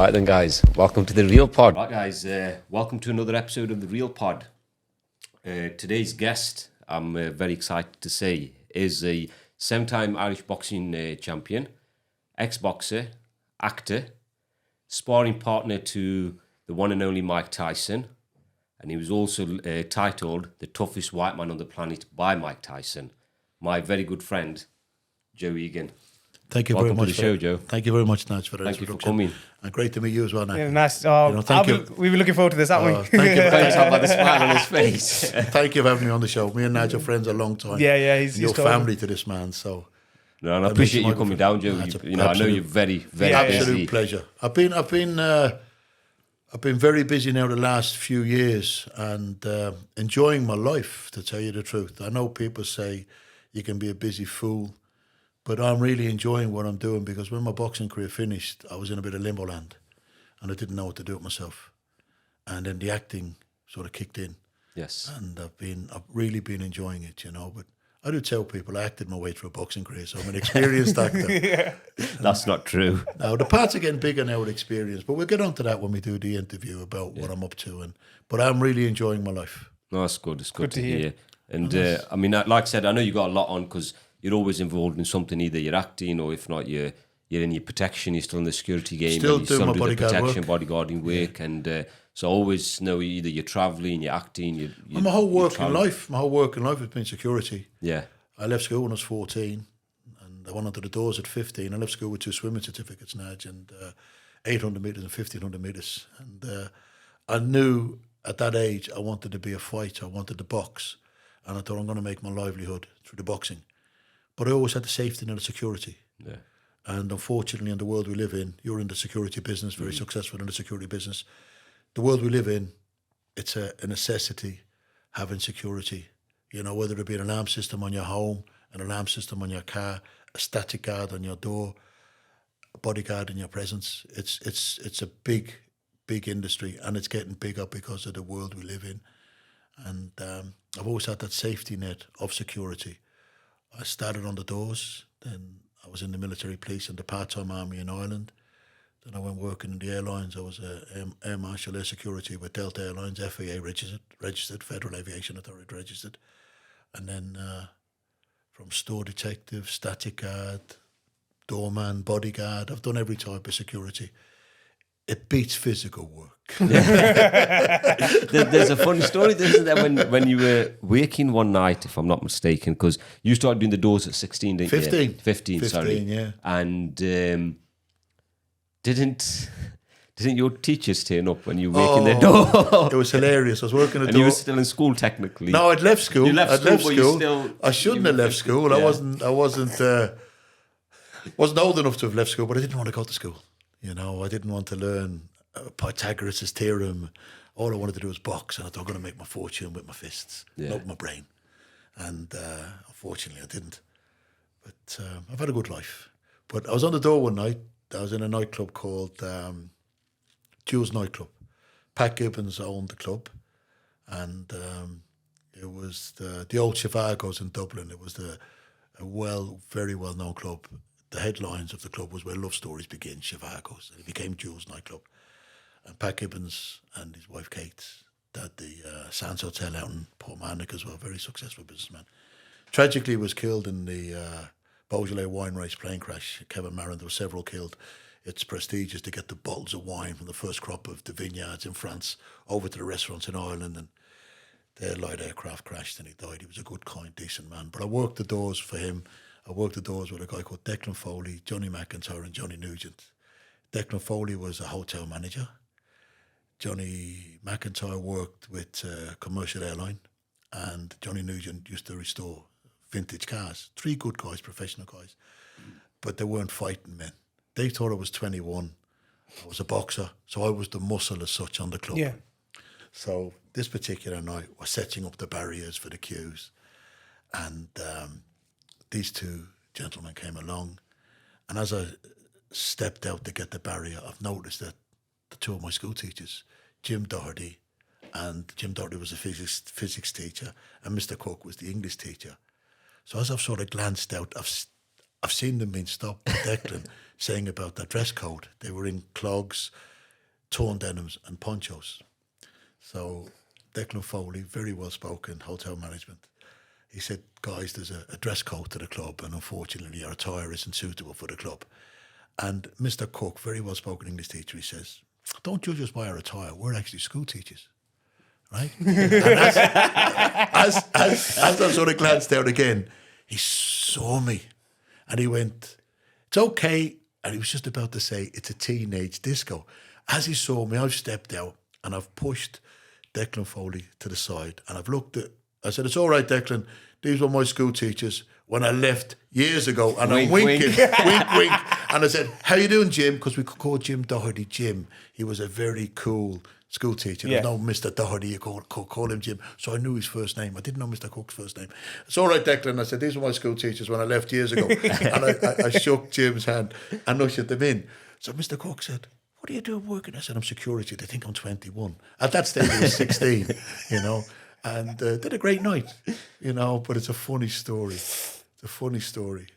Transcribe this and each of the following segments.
Right then, guys, welcome to the Real Pod. Right, guys, welcome to another episode of the Real Pod. Today's guest, I'm very excited to say, is a 7-time Irish boxing champion, ex-boxer, actor, sparring partner to the one and only Mike Tyson, and he was also titled the toughest white man on the planet by Mike Tyson. My very good friend, Joe Egan. Thank you Welcome very much to the show, Joe. Thank you very much, Naj, for that Thank you introduction. for coming. And great to meet you as well, Naj. Yeah, nice. Thank you. We've been looking forward to this, haven't we? Thank you. Thanks for having the smile on his face. Thank you for having me on the show. Me and Naj are friends a long time. Yeah, he's Your told family to this man, so... No, and I appreciate you coming down, Joe. I know you're very, very busy. Absolute pleasure. I've been very busy now the last few years and enjoying my life, to tell you the truth. I know people say you can be a busy fool, but I'm really enjoying what I'm doing, because when my boxing career finished, I was in a bit of limbo land and I didn't know what to do with myself. And then the acting sort of kicked in. Yes. And I've really been enjoying it, but I do tell people I acted my way through a boxing career, so I'm an experienced actor. Yeah. That's not true. Now, the parts are getting bigger now with experience, but we'll get on to that when we do the interview about what I'm up to. But I'm really enjoying my life. No, that's good. It's good to hear. And I mean, like I said, I know you got a lot on because you're always involved in something. Either you're acting, or if not, you're in your protection. You're still in the security game. Still and you doing my do the bodyguard protection, work. bodyguarding work, and so I always know either you're travelling, you're acting. And my whole working life has been security. Yeah. I left school when I was 14, and I went onto the doors at 15. I left school with 2 swimming certificates, Naj, and 800 metres and 1500 metres. And I knew at that age I wanted to be a fighter. I wanted to box. And I thought, I'm going to make my livelihood through the boxing. But I always had the safety net of security. Yeah. And unfortunately, in the world we live in, you're in the security business, very successful in the security business. The world we live in, it's a necessity, having security. Whether it be an alarm system on your home, an alarm system on your car, a static guard on your door, a bodyguard in your presence. It's a big industry, and it's getting bigger because of the world we live in. And I've always had that safety net of security. I started on the doors, then I was in the military police and the part-time army in Ireland. Then I went working in the airlines. I was Air Marshal Air Security with Delta Airlines, FAA registered, Federal Aviation Authority registered. And then from store detective, static guard, doorman, bodyguard, I've done every type of security. It beats physical work. There's a funny story, isn't there, when you were working one night, if I'm not mistaken, because you started doing the doors at 16, didn't 15. you? 15, sorry. Yeah. And didn't your teachers turn up when you were working the door? It was hilarious. I was working at and you were still in school, technically. No, I'd left school. You left school, but you still... I shouldn't have left school. Yeah. I wasn't old enough to have left school, but I didn't want to go to school. I didn't want to learn Pythagoras' theorem. All I wanted to do was box, and I thought I'm going to make my fortune with my fists, not with my brain. And unfortunately, I didn't. But I've had a good life. But I was on the door one night. I was in a nightclub called Jules Nightclub. Pat Gibbons owned the club, and it was the old Chivagos in Dublin. It was a very well-known club. The headlines of the club was Where Love Stories Begin, Chivagos. And it became Jules Nightclub. And Pat Gibbons and his wife Kate had the Sands Hotel out in Portmarnock as well, very successful businessman. Tragically, he was killed in the Beaujolais wine race plane crash. Kevin Marin, there were several killed. It's prestigious to get the bottles of wine from the first crop of the vineyards in France over to the restaurants in Ireland, and their light aircraft crashed and he died. He was a good, kind, decent man. But I worked the doors for him. I worked the doors with a guy called Declan Foley, Johnny McIntyre and Johnny Nugent. Declan Foley was a hotel manager. Johnny McIntyre worked with a commercial airline, and Johnny Nugent used to restore vintage cars. 3 good guys, professional guys. But they weren't fighting men. They thought I was 21. I was a boxer, so I was the muscle as such on the club. Yeah. So this particular night, we're setting up the barriers for the queues, and these 2 gentlemen came along, and as I stepped out to get the barrier, I've noticed that the 2 of my school teachers, Jim Doherty, and Jim Doherty was a physics teacher, and Mr. Cook was the English teacher. So as I've sort of glanced out, I've seen them being stopped by Declan saying about that dress code. They were in clogs, torn denims and ponchos. So Declan Foley, very well spoken, hotel management. He said, guys, there's a dress code to the club, and unfortunately our attire isn't suitable for the club. And Mr. Cook, very well spoken English teacher, he says, don't judge us by our attire. We're actually school teachers. Right? And as I sort of glanced down again, he saw me and he went, it's okay. And he was just about to say, it's a teenage disco. As he saw me, I've stepped out and I've pushed Declan Foley to the side. And I've looked at, I said, it's all right, Declan. These were my school teachers when I left years ago. And I'm winking, wink, wink. And I said, how you doing, Jim? Because we could call Jim Doherty Jim. He was a very cool school teacher. Yeah. There's no Mr. Doherty, you call him Jim. So I knew his first name. I didn't know Mr. Cook's first name. It's all right, Declan. I said, these were my school teachers when I left years ago. And I shook Jim's hand and ushered them in. So Mr. Cook said, what are you doing working? I said, I'm security. They think I'm 21. At that stage, I was 16, you know, and did a great night, you know, but it's a funny story. It's a funny story.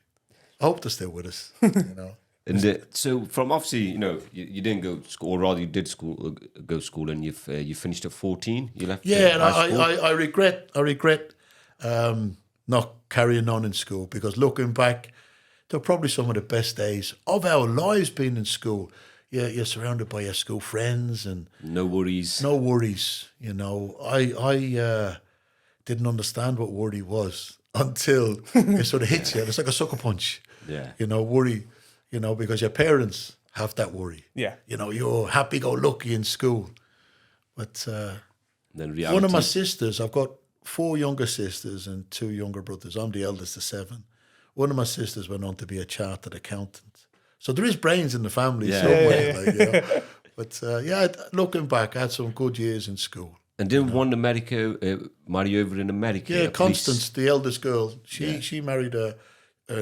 I hope they're still with us, you know. And so, from obviously, you know, you didn't go to school, or rather, you did go to school, and you finished at 14. You left. Yeah, and high school. I regret not carrying on in school, because looking back, they're probably some of the best days of our lives being in school. You're surrounded by your school friends and no worries. No worries. You know, I didn't understand what worry was until it sort of hits you. It's like a sucker punch. Yeah. You know, worry. You know, because your parents have that worry. Yeah. You know, you're happy-go-lucky in school. But then reality. one of my sisters, I've got 4 younger sisters and 2 younger brothers. I'm the eldest of 7. One of my sisters went on to be a chartered accountant. So there is brains in the family somewhere. Like, you know. But looking back, I had some good years in school. And didn't one America marry over in America? Yeah, Constance, the eldest girl, she married a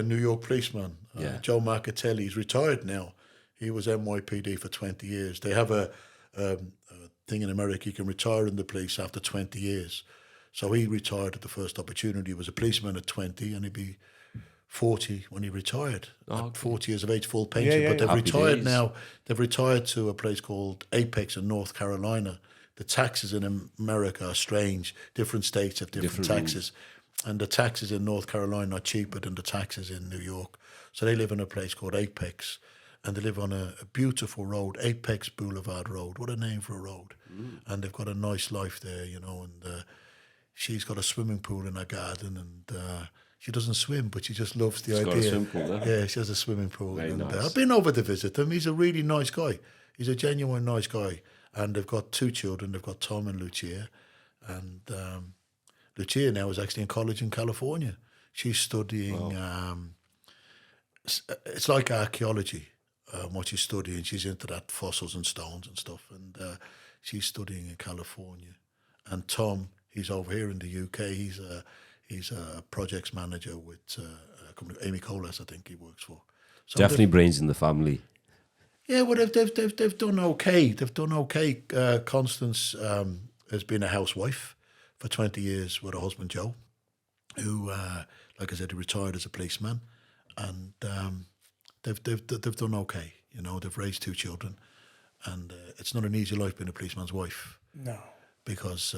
New York policeman, Joe Marcatelli. He's retired now. He was NYPD for 20 years. They have a thing in America, you can retire in the police after 20 years. So he retired at the first opportunity. He was a policeman at 20 and he'd be 40 when he retired. At 40 years of age, full pension. But they've Happy retired days. now. They've retired to a place called Apex in North Carolina. The taxes in America are strange. Different states have different taxes. And the taxes in North Carolina are cheaper than the taxes in New York. So they live in a place called Apex. And they live on a beautiful road, Apex Boulevard Road. What a name for a road. And they've got a nice life there, you know. And she's got a swimming pool in her garden. And she doesn't swim, but she just loves the idea. Got a swimming pool there. Yeah, she has a swimming pool. Very and nice. I've been over to visit him. He's a really nice guy. He's a genuine nice guy. And they've got 2 children. They've got Tom and Lucia. And Lucia now is actually in college in California. She's studying, it's like archaeology, what she's studying. She's into that, fossils and stones and stuff. And she's studying in California. And Tom, he's over here in the UK. He's a projects manager with a company, Amy Colas, I think he works for. So Definitely brains in the family. yeah, well, they've done okay. They've done okay. Constance has been a housewife for 20 years with her husband Joe, who, like I said, he retired as a policeman, and they've done okay. You know, they've raised 2 children, and it's not an easy life being a policeman's wife. No. Because,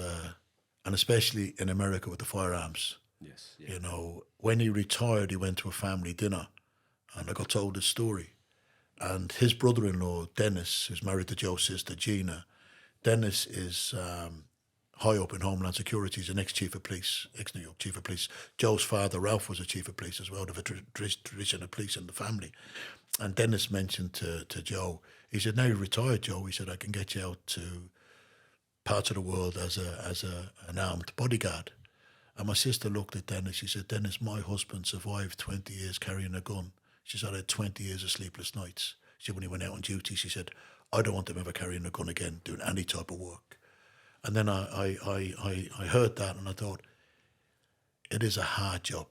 and especially in America with the firearms. Yes. You know, when he retired, he went to a family dinner, and I got told his story. And his brother-in-law, Dennis, who's married to Joe's sister, Gina, Dennis is high up in Homeland Security. He's an ex-chief of police, ex-New York chief of police. Joe's father, Ralph, was a chief of police as well. They have a tradition of police in the family. And Dennis mentioned to Joe, he said, now you're retired, Joe, he said, I can get you out to parts of the world as an armed bodyguard. And my sister looked at Dennis, she said, Dennis, my husband survived 20 years carrying a gun. She said, I had 20 years of sleepless nights. She said, when he went out on duty, she said, I don't want him ever carrying a gun again, doing any type of work. And then I heard that and I thought, it is a hard job.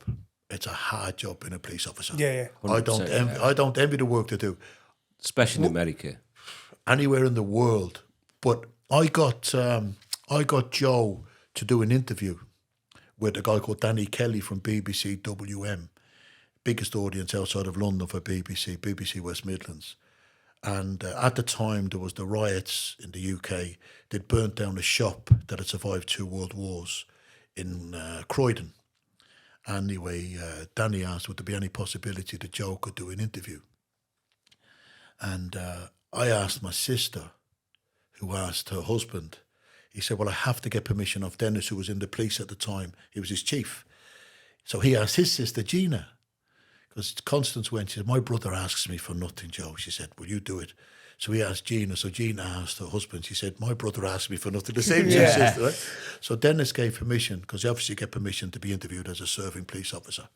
It's a hard job being a police officer. Yeah. 100%, I don't envy the work they do. Especially in America. Anywhere in the world. But I got Joe to do an interview with a guy called Danny Kelly from BBC WM. Biggest audience outside of London for BBC West Midlands. And at the time, there was the riots in the UK. They'd burnt down a shop that had survived 2 world wars in Croydon. Anyway, Danny asked, would there be any possibility that Joe could do an interview? And I asked my sister, who asked her husband. He said, well, I have to get permission of Dennis, who was in the police at the time. He was his chief. So he asked his sister, Gina, because Constance went, she said, my brother asks me for nothing, Joe. She said, will you do it? So he asked Gina. So Gina asked her husband. She said, my brother asked me for nothing. The same sister, right? So Dennis gave permission, because you obviously get permission to be interviewed as a serving police officer.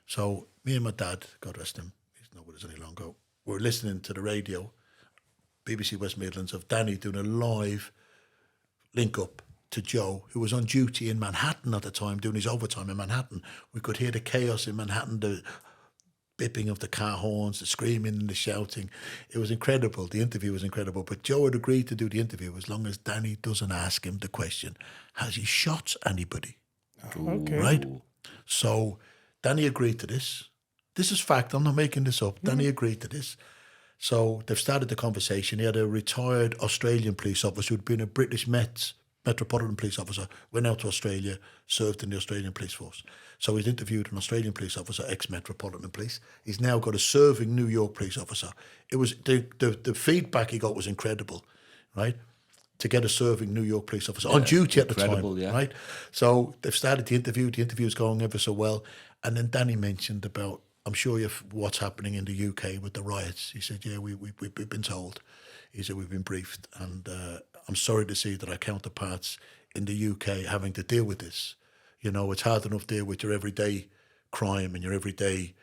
So me and my dad, God rest him, he's not with us any longer, we're listening to the radio, BBC West Midlands, of Danny doing a live link-up to Joe, who was on duty in Manhattan at the time, doing his overtime in Manhattan. We could hear the chaos in Manhattan, the bipping of the car horns, the screaming and the shouting. It was incredible. The interview was incredible. But Joe had agreed to do the interview as long as Danny doesn't ask him the question, has he shot anybody? Okay. Right? So Danny agreed to this. This is fact. I'm not making this up. Danny agreed to this. So they've started the conversation. He had a retired Australian police officer who'd been a British Metropolitan Police officer, went out to Australia, served in the Australian Police Force. So he's interviewed an Australian police officer, ex-Metropolitan Police. He's now got a serving New York police officer. It was the feedback he got was incredible, right? To get a serving New York police officer on duty at the time, right? So they've started the interview. The interview's going ever so well. And then Danny mentioned about, I'm sure you've what's happening in the UK with the riots. He said, yeah, we've been told. He said, we've been briefed. And I'm sorry to see that our counterparts in the UK having to deal with this. You know, it's hard enough to deal with your everyday crime and your everyday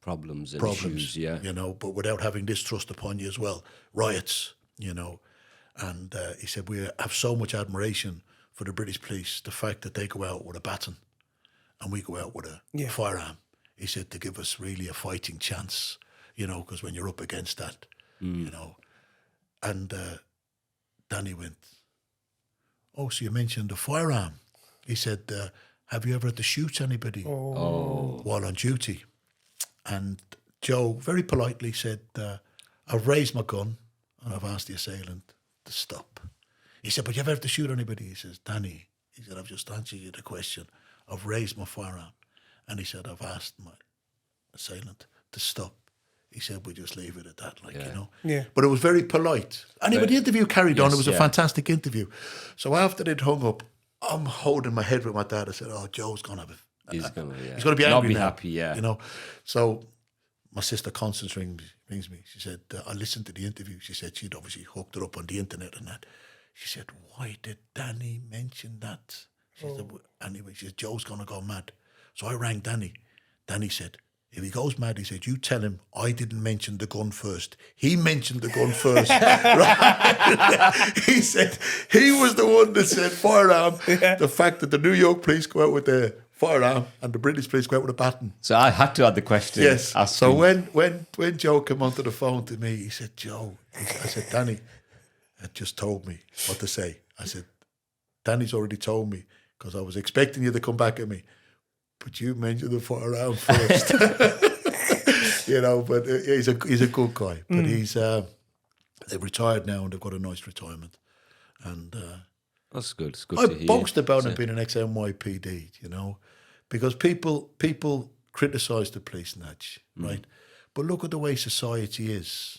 problems, issues, you know, but without having this thrust upon you as well. Riots, you know. And he said, we have so much admiration for the British police, the fact that they go out with a baton and we go out with a firearm. He said, to give us really a fighting chance, you know, because when you're up against that, you know. And Danny went, oh, so you mentioned the firearm. He said, have you ever had to shoot anybody while on duty? And Joe very politely said, I've raised my gun and I've asked the assailant to stop. He said, but you ever had to shoot anybody? He says, Danny, he said, I've just answered you the question. I've raised my firearm. And he said, I've asked my assailant to stop. He said, we just leave it at that, like, you know. Yeah. But it was very polite. Anyway, the interview carried on. It was a fantastic interview. So after they'd hung up, I'm holding my head with my dad. I said, oh, Joe's going to have it. He's going to be angry now. Happy, you know. So my sister Constance rings me. She said, I listened to the interview. She said she'd obviously hooked it up on the internet and that. She said, why did Danny mention that? She said, anyway, she said, Joe's going to go mad. So I rang Danny. Danny said, if he goes mad, he said, you tell him I didn't mention the gun first. He mentioned the gun first. Right? He said he was the one that said firearm. The fact that the New York police go out with their firearm and the British police go out with a baton. So I had to add the question. Yes. So when Joe came onto the phone to me, he said, Joe, I said, Danny had just told me what to say. I said, Danny's already told me because I was expecting you to come back at me. But you mentioned the firearm first, you know. But he's a good guy. But they've retired now and they've got a nice retirement. And that's good. It's good I to hear. boast about him being an ex-NYPD, you know, because people criticise the police, Natch, right? But look at the way society is.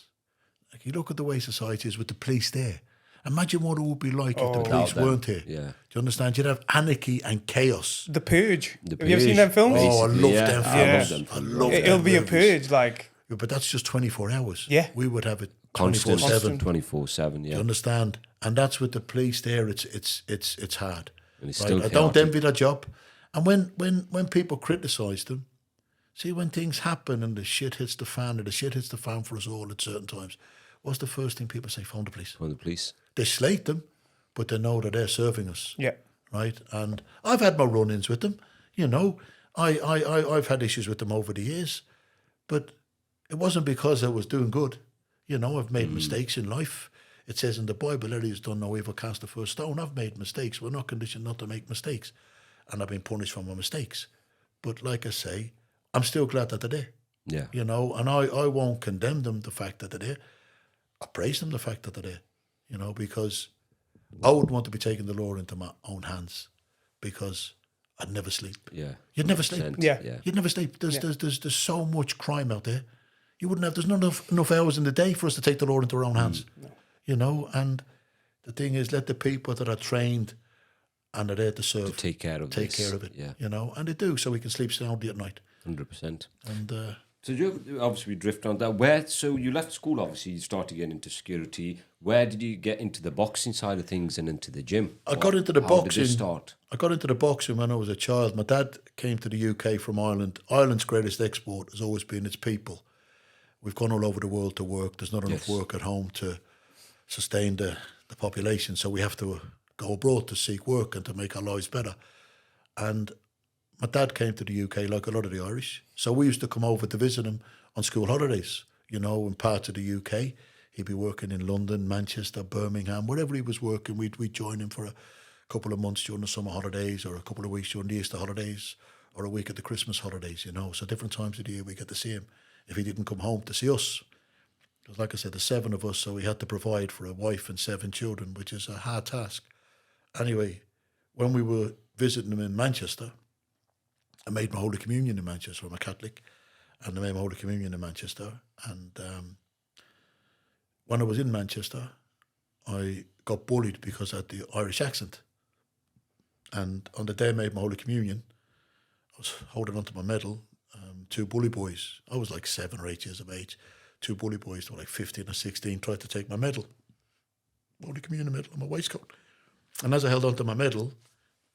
Like, you look at the way society is with the police there. Imagine what it would be like if the police weren't here. Yeah. Do you understand? You'd have anarchy and chaos. The Purge. Have you ever seen them films? Oh, I love them films. Yeah. I love It'll them be a movies. purge, like. Yeah, but that's just 24 hours. Yeah. We would have it Constant. 24/7. 24/7, yeah. You understand? And that's with the police there. It's hard. And it's right? still I don't chaotic. envy their job. And when people criticise them, see, when things happen and the shit hits the fan, or the shit hits the fan for us all at certain times, what's the first thing people say? Phone the police. For the police. They slate them, but they know that they're serving us. Yeah. Right? And I've had my run-ins with them. You know, I've had issues with them over the years, but it wasn't because I was doing good. You know, I've made mistakes in life. It says in the Bible, "He who's done no evil cast the first stone." I've made mistakes. We're not conditioned not to make mistakes. And I've been punished for my mistakes. But like I say, I'm still glad that they're there. Yeah. You know, and I won't condemn them the fact that they're there. I praise them the fact that they're there, you know, because I wouldn't want to be taking the law into my own hands because I'd never sleep. Yeah. You'd never sleep. 100%. Yeah. Yeah. You'd never sleep. There's so much crime out there. You wouldn't have. There's not enough hours in the day for us to take the law into our own hands. No. You know, and the thing is, let the people that are trained and are there to serve Take care of take this. care of it. Yeah. You know, and they do, so we can sleep soundly at night. 100%. And So obviously we drift on that. So you left school, obviously you started getting into security. Where did you get into the boxing side of things and into the gym? I got into the How boxing. did it start? I got into the boxing when I was a child. My dad came to the UK from Ireland. Ireland's greatest export has always been its people. We've gone all over the world to work. There's not enough work at home to sustain the population, so we have to go abroad to seek work and to make our lives better. And my dad came to the UK like a lot of the Irish, so we used to come over to visit him on school holidays, you know, in parts of the UK. He'd be working in London, Manchester, Birmingham, wherever he was working, we'd join him for a couple of months during the summer holidays or a couple of weeks during the Easter holidays or a week at the Christmas holidays, you know. So different times of the year we get to see him if he didn't come home to see us. Because like I said, there's 7 of us, so he had to provide for a wife and 7 children, which is a hard task. Anyway, when we were visiting him in Manchester, I made my Holy Communion in Manchester. I'm a Catholic, and I made my Holy Communion in Manchester. And when I was in Manchester, I got bullied because I had the Irish accent. And on the day I made my Holy Communion, I was holding onto my medal. 2 bully boys, I was like 7 or 8 years of age, 2 bully boys that were like 15 or 16 tried to take my medal, Holy Communion medal on my waistcoat. And as I held onto my medal,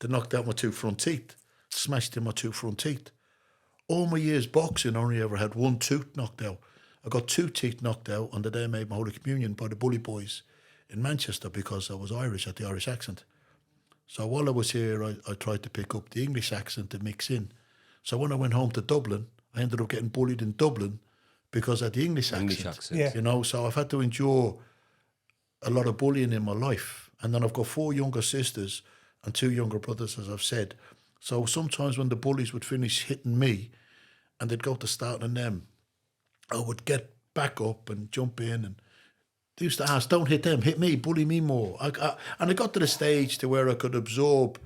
they knocked out my 2 front teeth, smashed in my 2 front teeth. All my years boxing, I only ever had 1 tooth knocked out. I got 2 teeth knocked out on the day I made my Holy Communion by the bully boys in Manchester because I was Irish, had the Irish accent. So while I was here, I tried to pick up the English accent to mix in. So when I went home to Dublin, I ended up getting bullied in Dublin because I had the English accent. Yeah. You know, so I've had to endure a lot of bullying in my life. And then I've got 4 younger sisters and 2 younger brothers, as I've said. So sometimes when the bullies would finish hitting me and they'd go to start on them, I would get back up and jump in, and they used to ask, don't hit them, hit me, bully me more. And I got to the stage to where I could absorb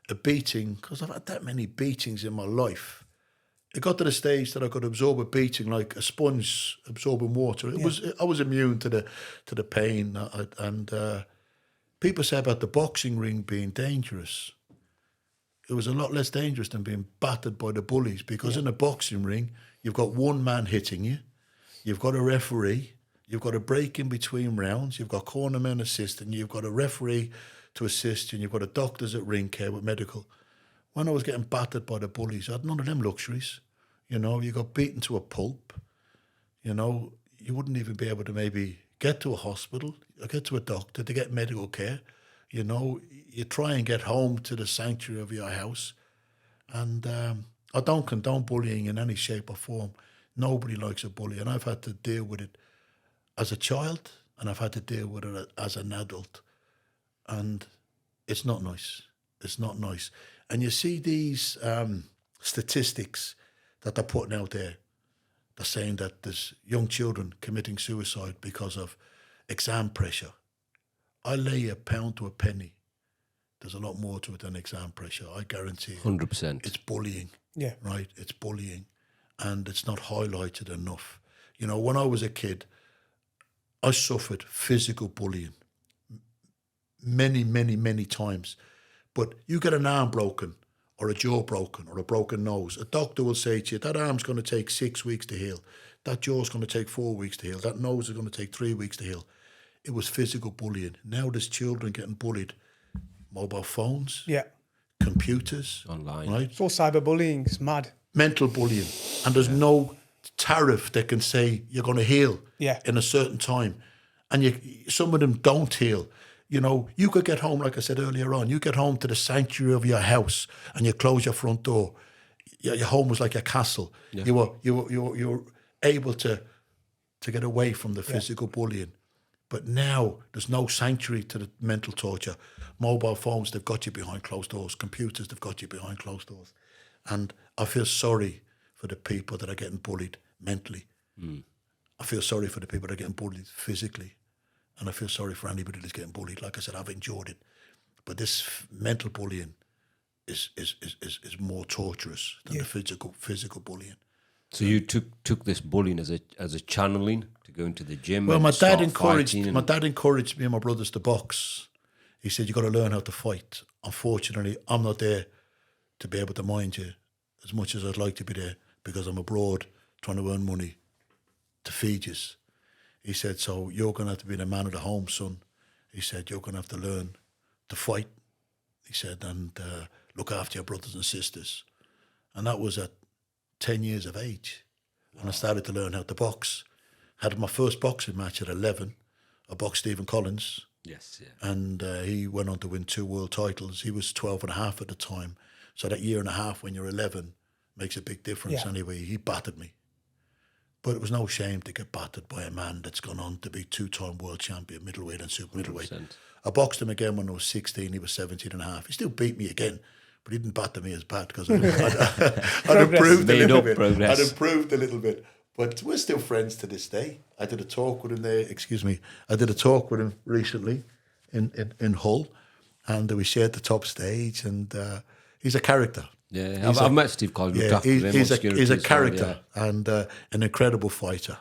a beating, because I've had that many beatings in my life. It got to the stage that I could absorb a beating like a sponge absorbing water. I was immune to the pain. And people say about the boxing ring being dangerous. It was a lot less dangerous than being battered by the bullies, because in a boxing ring, you've got 1 man hitting you, you've got a referee, you've got a break in between rounds, you've got corner men assisting, you've got a referee to assist you, and you've got a doctors at ring care with medical. When I was getting battered by the bullies, I had none of them luxuries. You know, you got beaten to a pulp. You know, you wouldn't even be able to maybe get to a hospital or get to a doctor to get medical care. You know, you try and get home to the sanctuary of your house. And I don't condone bullying in any shape or form. Nobody likes a bully. And I've had to deal with it as a child, and I've had to deal with it as an adult. And it's not nice. It's not nice. And you see these statistics that they're putting out there. They're saying that there's young children committing suicide because of exam pressure. I lay a pound to a penny. There's a lot more to it than exam pressure. I guarantee you. 100%. It's bullying. Yeah. Right? It's bullying. And it's not highlighted enough. You know, when I was a kid, I suffered physical bullying many, many, many times. But you get an arm broken or a jaw broken or a broken nose, a doctor will say to you, that arm's going to take 6 weeks to heal. That jaw's going to take 4 weeks to heal. That nose is going to take 3 weeks to heal. It was physical bullying. Now there's children getting bullied. Mobile phones, Yeah. computers, Online. right? It's all cyberbullying. It's mad. Mental bullying. And there's no tariff that can say you're going to heal Yeah. in a certain time. And some of them don't heal. You know, you could get home, like I said earlier on, you get home to the sanctuary of your house and you close your front door. Your home was like a castle. Yeah. You were able to get away from the physical bullying. But now there's no sanctuary to the mental torture. Mobile phones, they've got you behind closed doors. Computers, they've got you behind closed doors. And I feel sorry for the people that are getting bullied mentally. I feel sorry for the people that are getting bullied physically, and I feel sorry for anybody that's getting bullied. Like I said, I've endured it, but this mental bullying is more torturous than the physical bullying. So you took this bullying as a channeling to go into the gym. Well, and my dad start encouraged fighting my dad encouraged me and my brothers to box. He said, "You got to learn how to fight." Unfortunately, I'm not there to be able to mind you as much as I'd like to be there, because I'm abroad trying to earn money to feed you. He said, "So you're going to have to be the man of the home, son." He said, "You're going to have to learn to fight." He said, "and look after your brothers and sisters." And that was at 10 years of age. And I started to learn how to box. Had my first boxing match at 11. I boxed Stephen Collins. Yes, yeah. And he went on to win 2 world titles. He was 12 and a half at the time. So that year and a half when you're 11 makes a big difference. Yeah. Anyway, he battered me. But it was no shame to get battered by a man that's gone on to be 2-time world champion, middleweight and super middleweight. 100%. I boxed him again when I was 16. He was 17 and a half. He still beat me again, but he didn't batter me as bad because I'd improved a little bit. Progress. I'd improved a little bit. But we're still friends to this day. I did a talk with him there, I did a talk with him recently in Hull, and we shared the top stage, and he's a character. Yeah, I've met Steve Collins. Yeah, he's a character and an incredible fighter.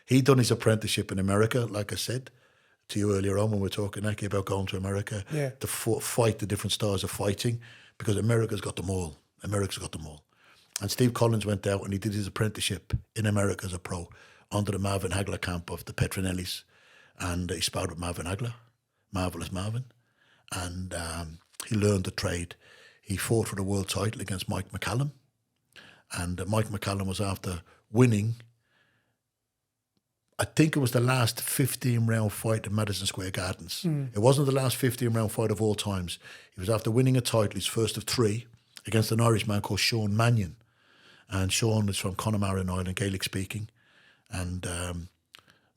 He done his apprenticeship in America, like I said to you earlier on when we were talking, Aki, about going to America to fight the different styles of fighting, because America's got them all. And Steve Collins went out and he did his apprenticeship in America as a pro under the Marvin Hagler camp of the Petronellis. And he sparred with Marvin Hagler, Marvelous Marvin. And he learned the trade. He fought for the world title against Mike McCallum. And Mike McCallum was after winning, I think it was the last 15-round fight in Madison Square Gardens. It wasn't the last 15-round fight of all times. He was after winning a title, his first of 3, against an Irishman called Sean Mannion. And Sean was from Connemara in Ireland, Gaelic speaking. And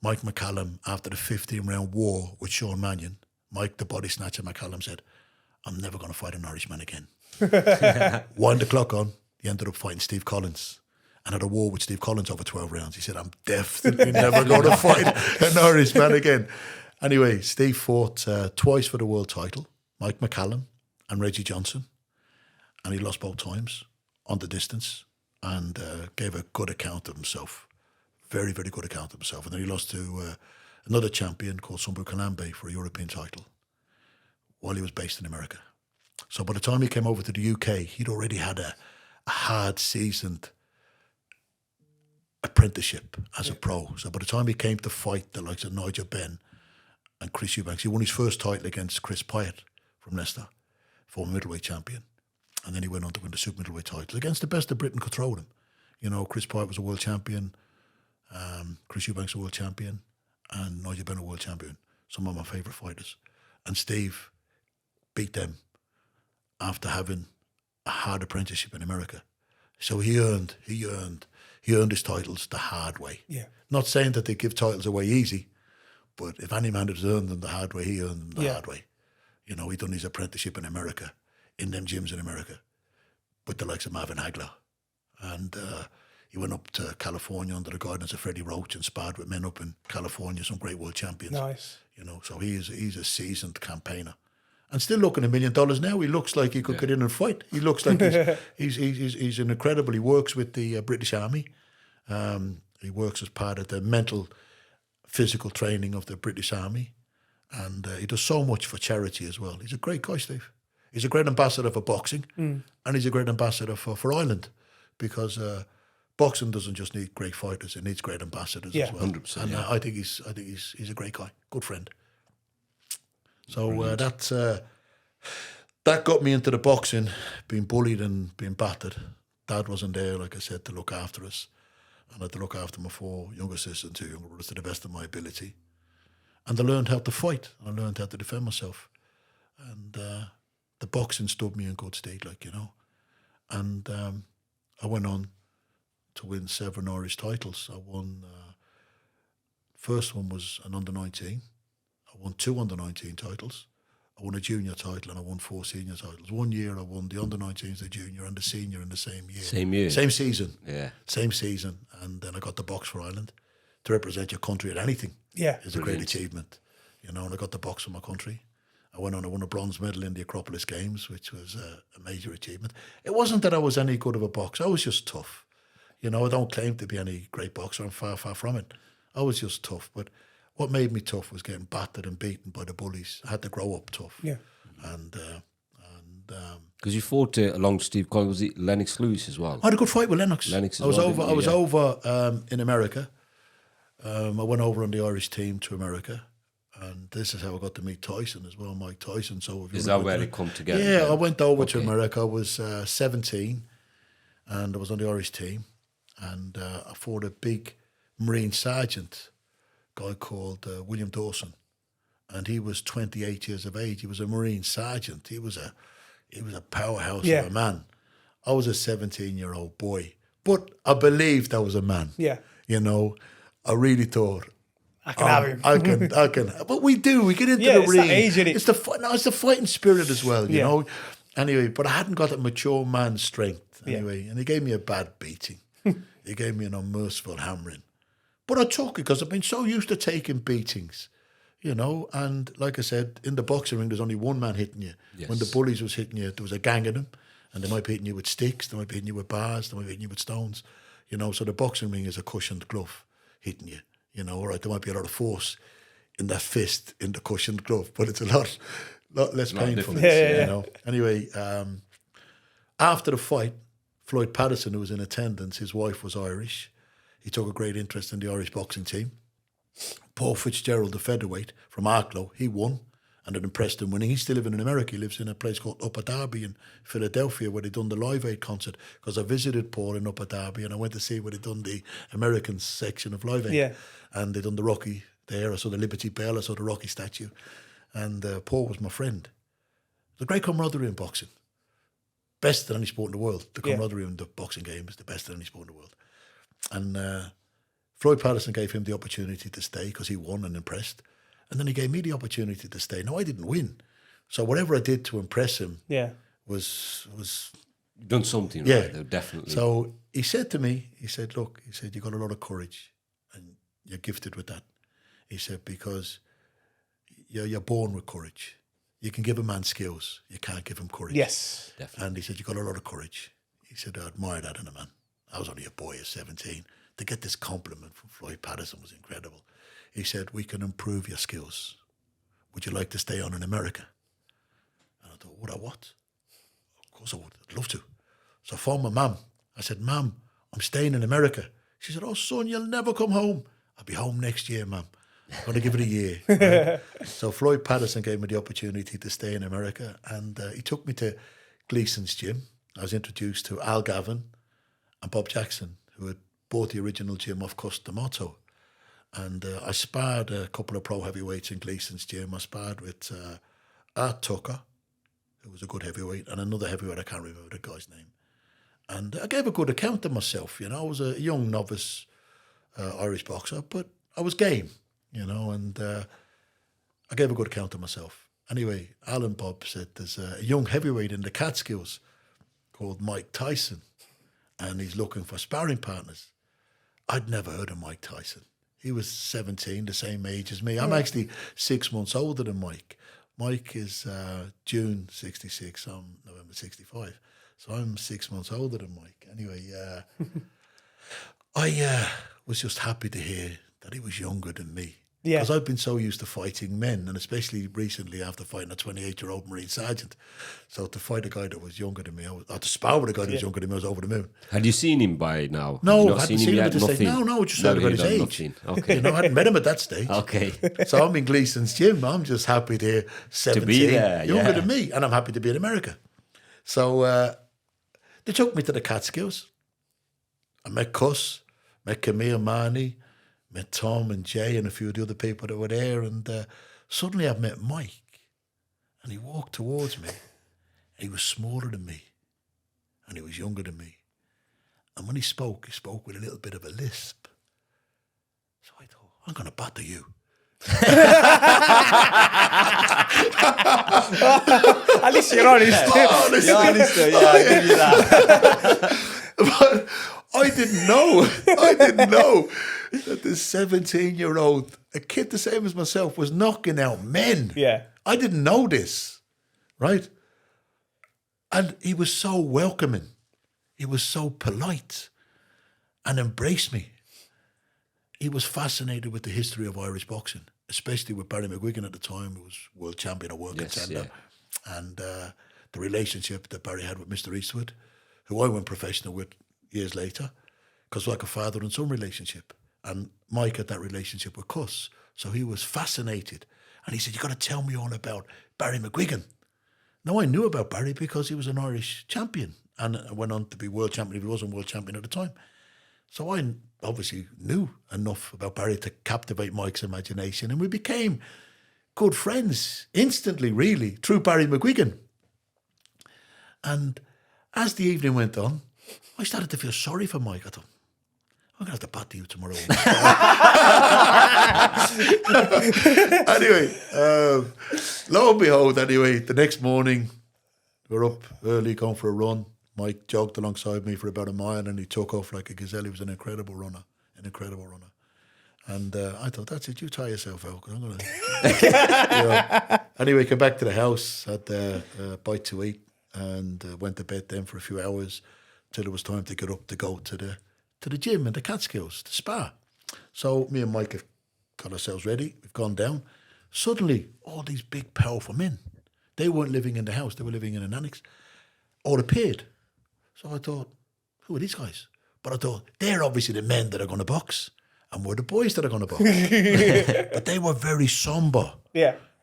Mike McCallum, after the 15-round war with Sean Mannion, Mike the body snatcher McCallum said, "I'm never going to fight an Irishman again." Wind the clock on, he ended up fighting Steve Collins and had a war with Steve Collins over 12 rounds. He said, "I'm definitely never going to fight an Irishman again." Anyway, Steve fought twice for the world title, Mike McCallum and Reggie Johnson, and he lost both times on the distance, and gave a good account of himself. Very, very good account of himself. And then he lost to another champion called Sumbu Kanambe for a European title while he was based in America. So by the time he came over to the UK, he'd already had a hard, seasoned apprenticeship as a pro. So by the time he came to fight the likes of Nigel Benn and Chris Eubanks, he won his first title against Chris Pyatt from Leicester, former middleweight champion. And then he went on to win the super middleweight titles against the best that Britain could throw them. You know, Chris Pyatt was a world champion, Chris Eubanks a world champion, and Nigel Benn a world champion. Some of my favourite fighters. And Steve beat them after having a hard apprenticeship in America. So he earned his titles the hard way. Yeah. Not saying that they give titles away easy, but if any man has earned them the hard way, he earned them the hard way. You know, he done his apprenticeship in America, in them gyms in America, with the likes of Marvin Hagler. And he went up to California under the guidance of Freddie Roach and sparred with men up in California, some great world champions. Nice. You know, so he's a seasoned campaigner. And still looking $1 million now. He looks like he could get in and fight. He looks like he's an incredible. He works with the British Army. He works as part of the mental, physical training of the British Army. And he does so much for charity as well. He's a great guy, Steve. He's a great ambassador for boxing, and he's a great ambassador for Ireland, because boxing doesn't just need great fighters; it needs great ambassadors as well. 100%. And I think he's a great guy, good friend. So that got me into the boxing, being bullied and being battered. Dad wasn't there, like I said, to look after us, and I had to look after my 4 younger sisters and 2 younger brothers to the best of my ability. And I learned how to fight. I learned how to defend myself, and the boxing stood me in good stead, like, you know. And I went on to win 7 Irish titles. I won, first one was an under-19. I won 2 under-19 titles. I won a junior title and I won 4 senior titles. 1 year I won the under-19s, the junior and the senior in the same year. Same year? Same season. Yeah. Same season. And then I got the box for Ireland. To represent your country at anything is a great achievement. You know, and I got the box for my country. I went on, I won a bronze medal in the Acropolis Games, which was a major achievement. It wasn't that I was any good of a boxer. I was just tough. You know, I don't claim to be any great boxer. I'm far, far from it. I was just tough. But what made me tough was getting battered and beaten by the bullies. I had to grow up tough. Yeah. And because you fought along Steve Collins, was it Lennox Lewis as well? I had a good fight with Lennox. Lennox I was over in America. I went over on the Irish team to America. And this is how I got to meet Tyson as well, Mike Tyson. So is that where they come together? Yeah, I went over to America. I was 17 and I was on the Irish team. And I fought a big Marine sergeant, guy called William Dawson. And he was 28 years of age. He was a Marine sergeant. He was a powerhouse of a man. I was a 17-year-old boy. But I believed I was a man. Yeah. You know, I really thought, I can have him. I can. But we do. We get into the ring. It's the fighting spirit as well, you know. Anyway, but I hadn't got that mature man strength. Anyway, and he gave me a bad beating. He gave me an unmerciful hammering. But I took it because I've been so used to taking beatings, you know. And like I said, in the boxing ring, there's only one man hitting you. Yes. When the bullies was hitting you, there was a gang of them, and they might be hitting you with sticks, they might be hitting you with bars, they might be hitting you with stones, you know. So the boxing ring is a cushioned glove hitting you. You know, all right, there might be a lot of force in that fist in the cushioned glove, but it's a lot less painful. You know. Anyway, after the fight, Floyd Patterson, who was in attendance, his wife was Irish. He took a great interest in the Irish boxing team. Paul Fitzgerald, the featherweight from Arklow, he won, and it impressed him winning. He's still living in America. He lives in a place called Upper Darby in Philadelphia, where they'd done the Live Aid concert, because I visited Paul in Upper Darby and I went to see where they'd done the American section of Live Aid. Yeah. And they'd done the Rocky there. I saw the Liberty Bell, I saw the Rocky statue. And Paul was my friend. There's a great camaraderie in boxing. Best in any sport in the world. The camaraderie in the boxing game is the best in any sport in the world. And Floyd Patterson gave him the opportunity to stay because he won and impressed. And then he gave me the opportunity to stay. Now, I didn't win. So whatever I did to impress him was You've done something right, though, definitely. So he said to me, he said, look, he said, you got a lot of courage and you're gifted with that. He said, because you're born with courage. You can give a man skills, you can't give him courage. Yes. Definitely. And he said, you got a lot of courage. He said, I admire that in a man. I was only a boy at 17. To get this compliment from Floyd Patterson was incredible. He said, we can improve your skills. Would you like to stay on in America? And I thought, would I what? Of course I would. I'd love to. So I phoned my mum. I said, Mum, I'm staying in America. She said, oh, son, you'll never come home. I'll be home next year, Mum. I'm going to give it a year. Right? So Floyd Patterson gave me the opportunity to stay in America, and he took me to Gleason's gym. I was introduced to Al Galvin and Bob Jackson, who had bought the original gym off Customato. And I sparred a couple of pro heavyweights in Gleason's gym. I sparred with Art Tucker, who was a good heavyweight, and another heavyweight, I can't remember the guy's name. And I gave a good account of myself, you know. I was a young novice Irish boxer, but I was game, you know, and I gave a good account of myself. Anyway, Al and Bob said there's a young heavyweight in the Catskills called Mike Tyson, and he's looking for sparring partners. I'd never heard of Mike Tyson. He was 17, the same age as me. I'm actually 6 months older than Mike. Mike is June 66, I'm November 65. So I'm 6 months older than Mike. Anyway, I was just happy to hear that he was younger than me. Because I've been so used to fighting men, and especially recently after fighting a 28-year-old Marine sergeant. So to fight a guy that was younger than me, or to spar with a guy that was younger than me, I was over the moon. Had you seen him by now? No, I hadn't seen him at this stage. No, just heard about his age. Nothing. Okay. You know, I hadn't met him at that stage. Okay. So I'm in Gleason's gym. I'm just happy to hear 17, to be there, younger than me, and I'm happy to be in America. So they took me to the Catskills. I met Cuss, met Camille Marnie, met Tom and Jay and a few of the other people that were there, and suddenly I met Mike, and he walked towards me. He was smaller than me, and he was younger than me. And when he spoke with a little bit of a lisp. So I thought, I'm going to batter you. At least you're honest. You're honest, yeah, I give you that. But I didn't know that this 17-year-old, a kid the same as myself, was knocking out men. Yeah. I didn't know this, right? And he was so welcoming. He was so polite and embraced me. He was fascinated with the history of Irish boxing, especially with Barry McGuigan at the time, who was world champion or world contender. Yeah. And the relationship that Barry had with Mr. Eastwood, who I went professional with years later, because like a father and son relationship. And Mike had that relationship with Cuss. So he was fascinated. And he said, you got to tell me all about Barry McGuigan. Now, I knew about Barry because he was an Irish champion and went on to be world champion if he wasn't world champion at the time. So I obviously knew enough about Barry to captivate Mike's imagination. And we became good friends instantly, really, through Barry McGuigan. And as the evening went on, I started to feel sorry for Mike. I thought, I'm going to have to batter you tomorrow. Anyway, lo and behold, anyway, the next morning, we're up early, going for a run. Mike jogged alongside me for about a mile and he took off like a gazelle. He was an incredible runner. And I thought, that's it, you tie yourself out. 'Cause I'm going to... Anyway, came back to the house, had a bite to eat and went to bed then for a few hours till it was time to get up to go to the gym and the Catskills, to spar. So me and Mike have got ourselves ready. We've gone down. Suddenly, all these big, powerful men, they weren't living in the house. They were living in an annex, all appeared. So I thought, who are these guys? But I thought, they're obviously the men that are going to box and we're the boys that are going to box. But they were very somber,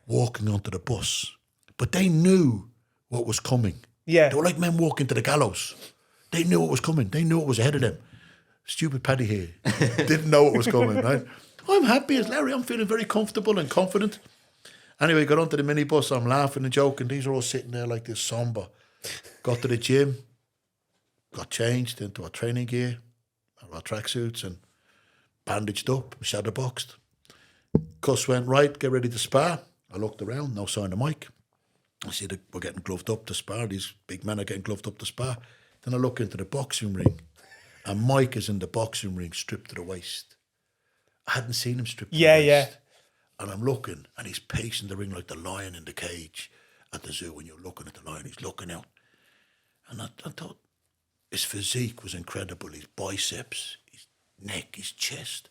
walking onto the bus. But they knew what was coming. Yeah. They were like men walking to the gallows. They knew what was coming. They knew what was ahead of them. Stupid Paddy here didn't know what was coming, right? I'm happy as Larry. I'm feeling very comfortable and confident. Anyway, got onto the minibus. I'm laughing and joking. These are all sitting there like this somber. Got to the gym. Got changed into our training gear, our tracksuits, and bandaged up, shadow boxed. Cuss went, right, get ready to spar. I looked around, no sign of Mike. I see that we're getting gloved up to spar. These big men are getting gloved up to spar. Then I look into the boxing ring, and Mike is in the boxing ring, stripped to the waist. I hadn't seen him stripped to the waist. Yeah. And I'm looking, and he's pacing the ring like the lion in the cage at the zoo. When you're looking at the lion, he's looking out. And I thought, his physique was incredible. His biceps, his neck, his chest.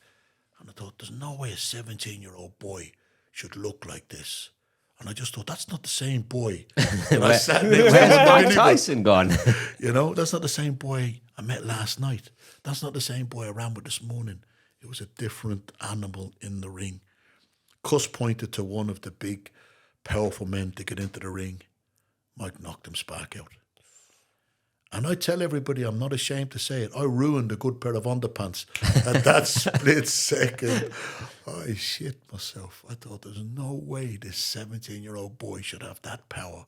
And I thought, there's no way a 17-year-old boy should look like this. And I just thought, that's not the same boy that I sat next to. Where's Mike Tyson gone? You know, that's not the same boy I met last night. That's not the same boy I ran with this morning. It was a different animal in the ring. Cuss pointed to one of the big, powerful men to get into the ring. Mike knocked him spark out. And I tell everybody, I'm not ashamed to say it, I ruined a good pair of underpants at that split second. I shit myself. I thought, there's no way this 17-year-old boy should have that power.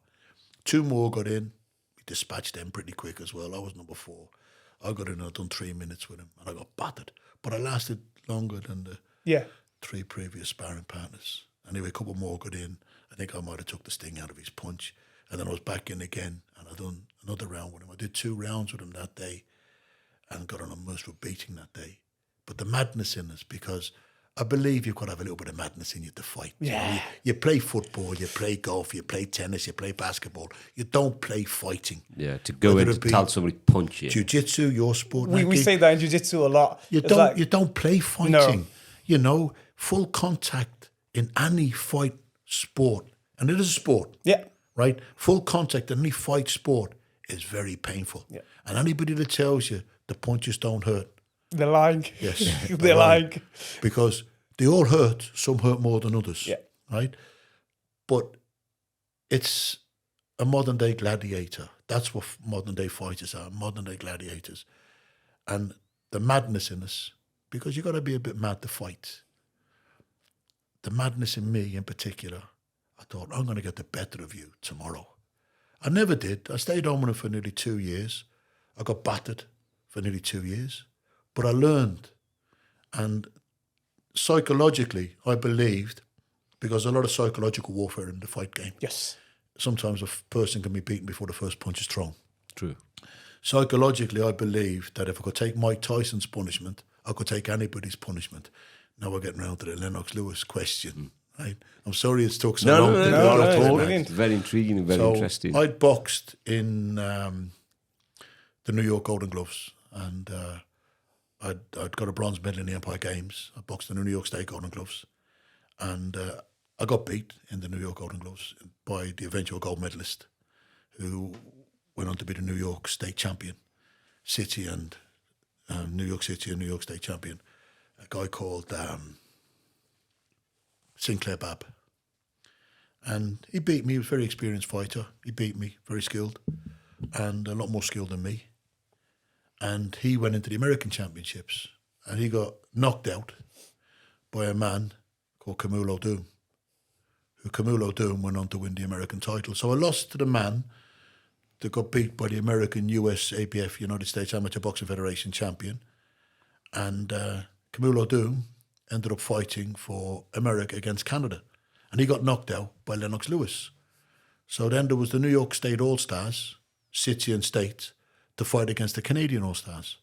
2 more got in. We dispatched them pretty quick as well. I was number 4. I got in and I'd done 3 minutes with him and I got battered. But I lasted longer than the 3 previous sparring partners. Anyway, a couple more got in. I think I might have took the sting out of his punch. And then I was back in again and I'd done another round with him. I did 2 rounds with him that day and got on a merciful beating that day. But the madness in us, because I believe you've got to have a little bit of madness in you to fight. Yeah. You know, you play football, you play golf, you play tennis, you play basketball. You don't play fighting. Yeah, to go in to tell somebody to punch you. Jiu-jitsu, your sport. We say that in jiu-jitsu a lot. You don't play fighting. No. You know, full contact in any fight sport. And it is a sport. Yeah. Right? Full contact in any fight sport is very painful. Yeah. And anybody that tells you the punches don't hurt. They're lying. Yes. They're lying. Because they all hurt. Some hurt more than others. Yeah. Right? But it's a modern day gladiator. That's what modern day fighters are, modern day gladiators. And the madness in us, because you got to be a bit mad to fight. The madness in me in particular, I thought, I'm going to get the better of you tomorrow. I never did. I stayed on with him for nearly 2 years. I got battered for nearly 2 years. But I learned. And psychologically, I believed because a lot of psychological warfare in the fight game. Yes. Sometimes a person can be beaten before the first punch is thrown. True. Psychologically, I believe that if I could take Mike Tyson's punishment, I could take anybody's punishment. Now we're getting around to the Lennox Lewis question. Right? I'm sorry it's took so long. to no, get it's to all. brilliant. Very intriguing and very So interesting. I'd boxed in the New York Golden Gloves, and I'd got a bronze medal in the Empire Games. I boxed in the New York State Golden Gloves, and I got beat in the New York Golden Gloves by the eventual gold medalist, who went on to be the New York State champion, City and New York City and New York State champion, a guy called Sinclair Babb. And he beat me. He was a very experienced fighter. He beat me, very skilled, and a lot more skilled than me. And he went into the American Championships, and he got knocked out by a man called Camille O'Doom, who Camille O'Doom went on to win the American title. So I lost to the man that got beat by the American US APF, United States Amateur Boxing Federation champion. And Camille O'Doom ended up fighting for America against Canada. And he got knocked out by Lennox Lewis. So then there was the New York State All-Stars, City and State, to fight against the Canadian All-Stars.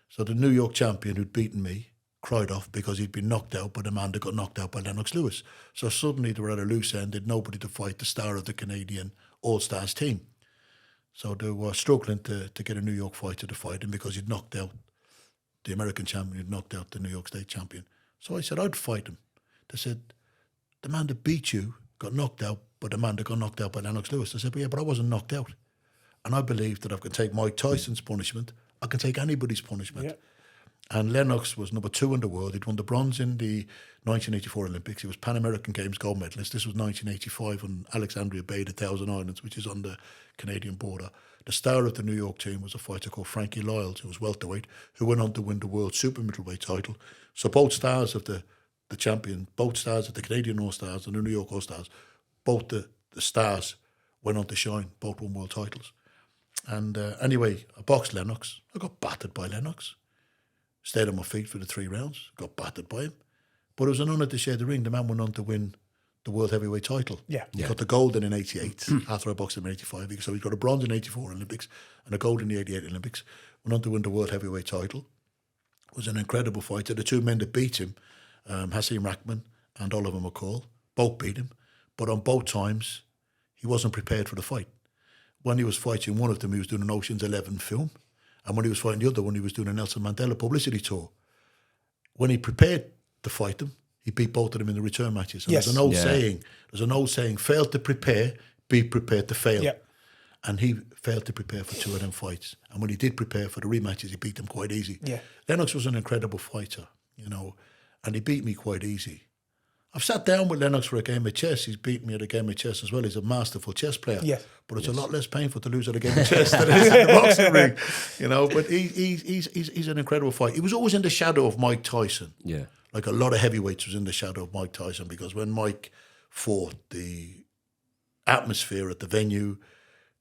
So the New York champion who'd beaten me cried off because he'd been knocked out by the man that got knocked out by Lennox Lewis. So suddenly they were at a loose end, had nobody to fight the star of the Canadian All-Stars team. So they were struggling to get a New York fighter to fight him because he'd knocked out the American champion, he'd knocked out the New York State champion. So I said, I'd fight him. They said, the man that beat you got knocked out by the man that got knocked out by Lennox Lewis. I said, but I wasn't knocked out. And I believe that if I can take Mike Tyson's punishment, I can take anybody's punishment. Yeah. And Lennox was number 2 in the world. He'd won the bronze in the 1984 Olympics. He was Pan American Games gold medalist. This was 1985 on Alexandria Bay, the Thousand Islands, which is on the Canadian border. The star of the New York team was a fighter called Frankie Lyles, who was welterweight, who went on to win the world super middleweight title. So both stars of the champion, both stars of the Canadian All-Stars and the New York All-Stars, both the stars went on to shine, both won world titles. And anyway, I boxed Lennox. I got battered by Lennox. Stayed on my feet for the 3 rounds. Got battered by him. But it was an honour to share the ring. The man went on to win the world heavyweight title. Yeah. He got the gold in 88 after I boxed him in 85. So he got a bronze in 84 Olympics and a gold in the 88 Olympics. Went on to win the world heavyweight title. Was an incredible fighter. The 2 men that beat him, Hasim Rahman and Oliver McCall, both beat him. But on both times, he wasn't prepared for the fight. When he was fighting one of them, he was doing an Ocean's 11 film. And when he was fighting the other one, he was doing a Nelson Mandela publicity tour. When he prepared to fight them, he beat both of them in the return matches. And Yes. there's an old saying, fail to prepare, be prepared to fail. Yeah. And he failed to prepare for 2 of them fights. And when he did prepare for the rematches, he beat them quite easy. Yeah. Lennox was an incredible fighter, and he beat me quite easy. I've sat down with Lennox for a game of chess. He's beaten me at a game of chess as well. He's a masterful chess player. Yes. But it's a lot less painful to lose at a game of chess than it is in the boxing ring. But he's an incredible fighter. He was always in the shadow of Mike Tyson. Yeah. Like a lot of heavyweights was in the shadow of Mike Tyson, because when Mike fought, the atmosphere at the venue,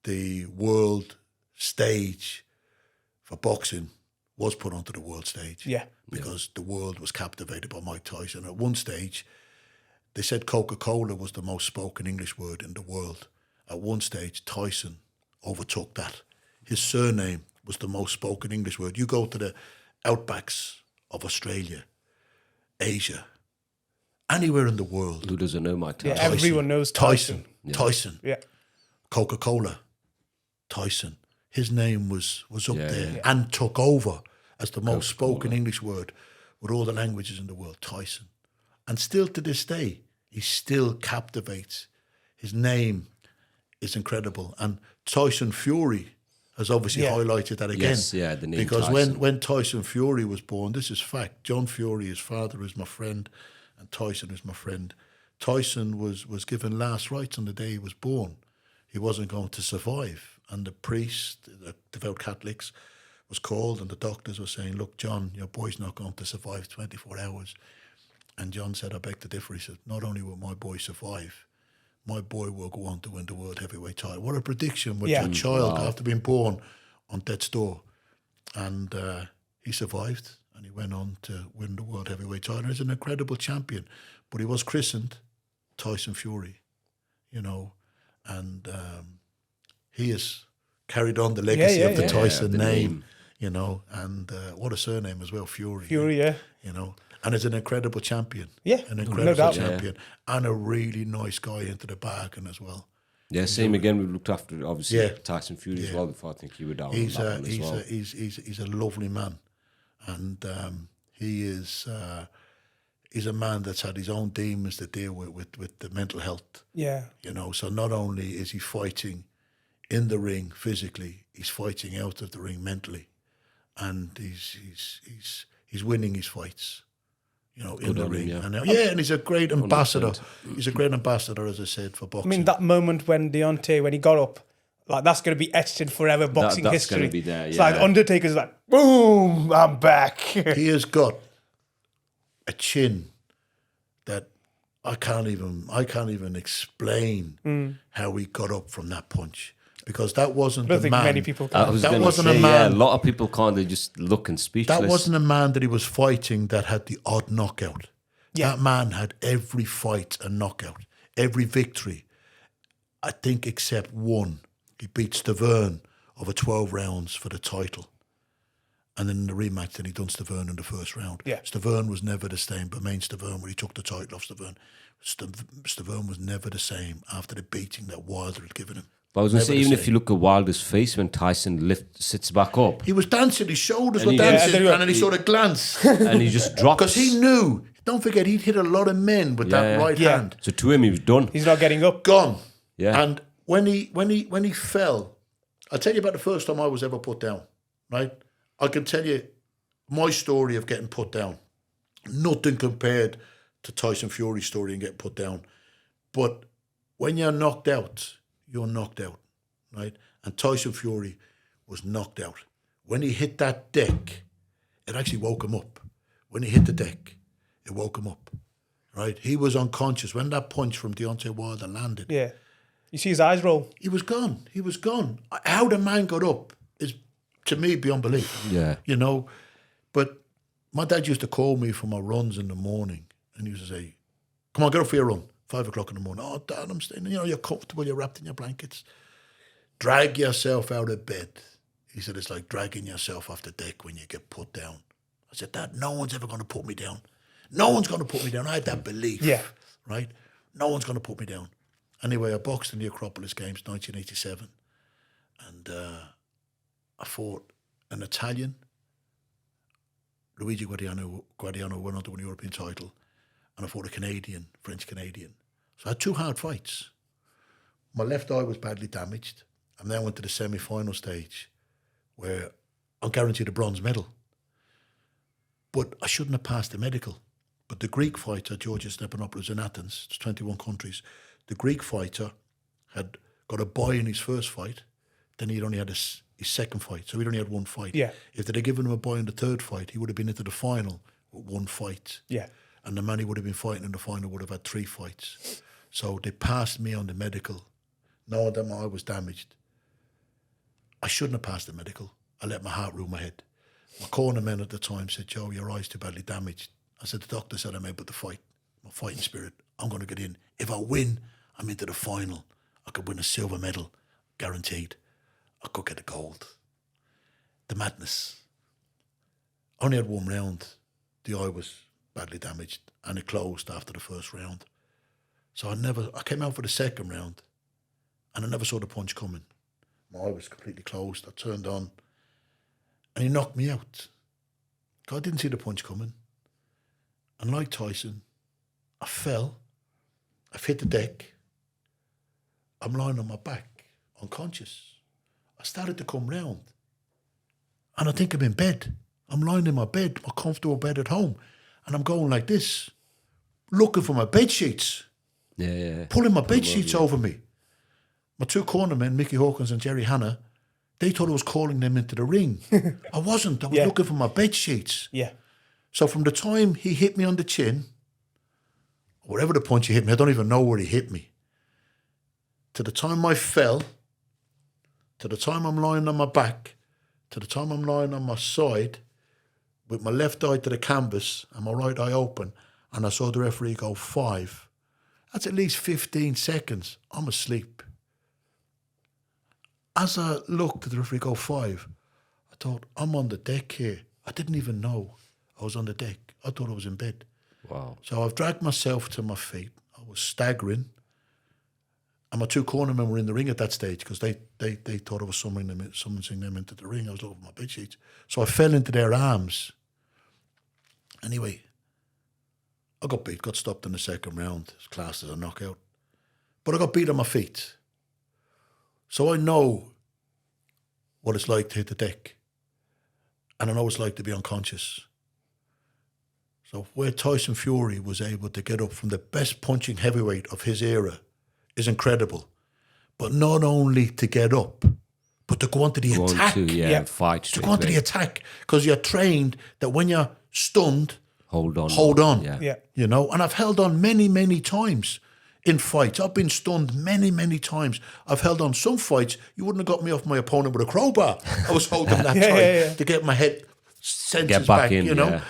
the world stage for boxing was put onto the world stage. Yeah. Because the world was captivated by Mike Tyson. At one stage, they said Coca-Cola was the most spoken English word in the world. At one stage, Tyson overtook that. His surname was the most spoken English word. You go to the outbacks of Australia, Asia, anywhere in the world. Who doesn't know Mike Yeah, Tyson? everyone knows Tyson. Tyson. Yeah. Coca-Cola, Tyson. His name was up Yeah, there yeah. and took over as the most Coca-Cola. spoken English word with all the languages in the world, Tyson. And still to this day, he still captivates. His name is incredible. And Tyson Fury has obviously Yeah. highlighted that again. Yes, yeah, the name Because Tyson. when Tyson Fury was born, this is fact, John Fury, his father, is my friend, and Tyson is my friend. Tyson was given last rites on the day he was born. He wasn't going to survive. And the priest, the devout Catholics, was called, and the doctors were saying, look, John, your boy's not going to survive 24 hours. And John said, I beg to differ. He said, not only will my boy survive, my boy will go on to win the world heavyweight title. What a prediction with Yeah. your child after being born on death's door. And he survived, and he went on to win the world heavyweight title. He's an incredible champion. But he was christened Tyson Fury, and he has carried on the legacy of the Tyson the name, and what a surname as well, Fury. Fury, yeah. And is an incredible champion. Yeah, An no incredible doubt. champion, and a really nice guy into the bargain as well. Yeah, same again. We looked after obviously Tyson Fury as Yeah. well before. I think you were down He's on a that one as well. he's a lovely man, and he's a man that's had his own demons to deal with the mental health. Yeah. So not only is he fighting in the ring physically, he's fighting out of the ring mentally, and he's winning his fights. In the ring, and he's a great ambassador. 100%. He's a great ambassador, as I said, for I boxing. mean, that moment when he got up, like that's going to be etched in forever boxing that's history. gonna be there, It's yeah. like Undertaker's like, boom, I'm back. He has got a chin that I can't even explain how he got up from that punch, because that wasn't I don't the think man. many people I can. was That gonna wasn't a say, man- a lot of people can't. They just look and speechless. That wasn't a man that he was fighting that had the odd knockout. Yeah. That man had every fight a knockout, every victory. I think except one. He beat Stavern over 12 rounds for the title. And then in the rematch, then he done Stavern in the first round. Yeah. Stavern was never the same, but main Stavern, when he took the title off Stavern, Stavern was never the same after the beating that Wilder had given him. But I was going to Never say, the even if same. you look at Wilder's face when Tyson sits back up He was dancing, his shoulders And were he- dancing, Yeah, and then he sort of glanced. and he just drops. Because he knew, don't forget, he'd hit a lot of men with that Yeah. right Yeah. hand. So to him, he was done. He's not getting up. Gone. Yeah. And when he fell, I'll tell you about the first time I was ever put down, right? I can tell you my story of getting put down. Nothing compared to Tyson Fury's story and getting put down. But when you're knocked out, you're knocked out, right? And Tyson Fury was knocked out. When he hit that deck, it actually woke him up. When he hit the deck, it woke him up, right? He was unconscious. When that punch from Deontay Wilder landed, Yeah. You see his eyes roll. he was gone. He was gone. How the man got up is, to me, beyond belief. Yeah. But my dad used to call me for my runs in the morning, and he used to say, "Come on, get up for your run. 5 o'clock in the morning. Oh, Dad, I'm staying. You're comfortable. You're wrapped in your blankets. Drag yourself out of bed." He said, "It's like dragging yourself off the deck when you get put down." I said, "Dad, no one's ever going to put me down. No one's going to put me down." I had that belief. Yeah. Right? No one's going to put me down. Anyway, I boxed in the Acropolis Games, 1987. And I fought an Italian, Luigi Guadiano went on to win the European title. And I fought a Canadian, French-Canadian. So I had 2 hard fights. My left eye was badly damaged. And then I went to the semi-final stage where I'm guaranteed a bronze medal. But I shouldn't have passed the medical. But the Greek fighter, Georgios Stephanopoulos in Athens, it's 21 countries, the Greek fighter had got a bye in his first fight, then he'd only had his second fight, so he'd only had 1 fight. Yeah. If they'd have given him a bye in the third fight, he would have been into the final with 1 fight. Yeah. And the man he would have been fighting in the final would have had 3 fights. So they passed me on the medical, knowing that my eye was damaged. I shouldn't have passed the medical. I let my heart rule my head. My corner man at the time said, "Joe, your eye's too badly damaged." I said, "The doctor said I'm able to fight. My fighting spirit. I'm going to get in. If I win, I'm into the final. I could win a silver medal, guaranteed. I could get a gold." The madness. I only had 1 round. The eye was badly damaged, and it closed after the first round. So I came out for the second round, and I never saw the punch coming. My eye was completely closed. I turned on, and he knocked me out. I didn't see the punch coming. And like Tyson, I fell. I've hit the deck. I'm lying on my back, unconscious. I started to come round. And I think I'm in bed. I'm lying in my bed, my comfortable bed at home. And I'm going like this, looking for my bed sheets, Yeah. pulling my bed sheets over me. My 2 cornermen, Mickey Hawkins and Jerry Hanna, they thought I was calling them into the ring. I wasn't. I was Yeah. looking for my bed sheets. Yeah. So from the time he hit me on the chin, wherever the punch he hit me, I don't even know where he hit me, to the time I fell, to the time I'm lying on my back, to the time I'm lying on my side, with my left eye to the canvas and my right eye open, and I saw the referee go 5. That's at least 15 seconds. I'm asleep. As I looked at the referee go 5, I thought, I'm on the deck here. I didn't even know I was on the deck. I thought I was in bed. Wow. So I've dragged myself to my feet. I was staggering. And my 2 cornermen were in the ring at that stage because they thought I was summoning them into the ring. I was over my bed sheets. So I fell into their arms. Anyway, I got beat, got stopped in the second round. It's classed as a knockout. But I got beat on my feet. So I know what it's like to hit the deck. And I know what it's like to be unconscious. So where Tyson Fury was able to get up from the best punching heavyweight of his era is incredible. But not only to get up, but to go on to the attack. Fight to go on to the attack. Because you're trained that when you're stunned, hold on. Yeah. You know, and I've held on many, many times in fights. I've been stunned many, many times. I've held on some fights. You wouldn't have got me off my opponent with a crowbar. I was holding that time to get my head senses back in, you know. Yeah.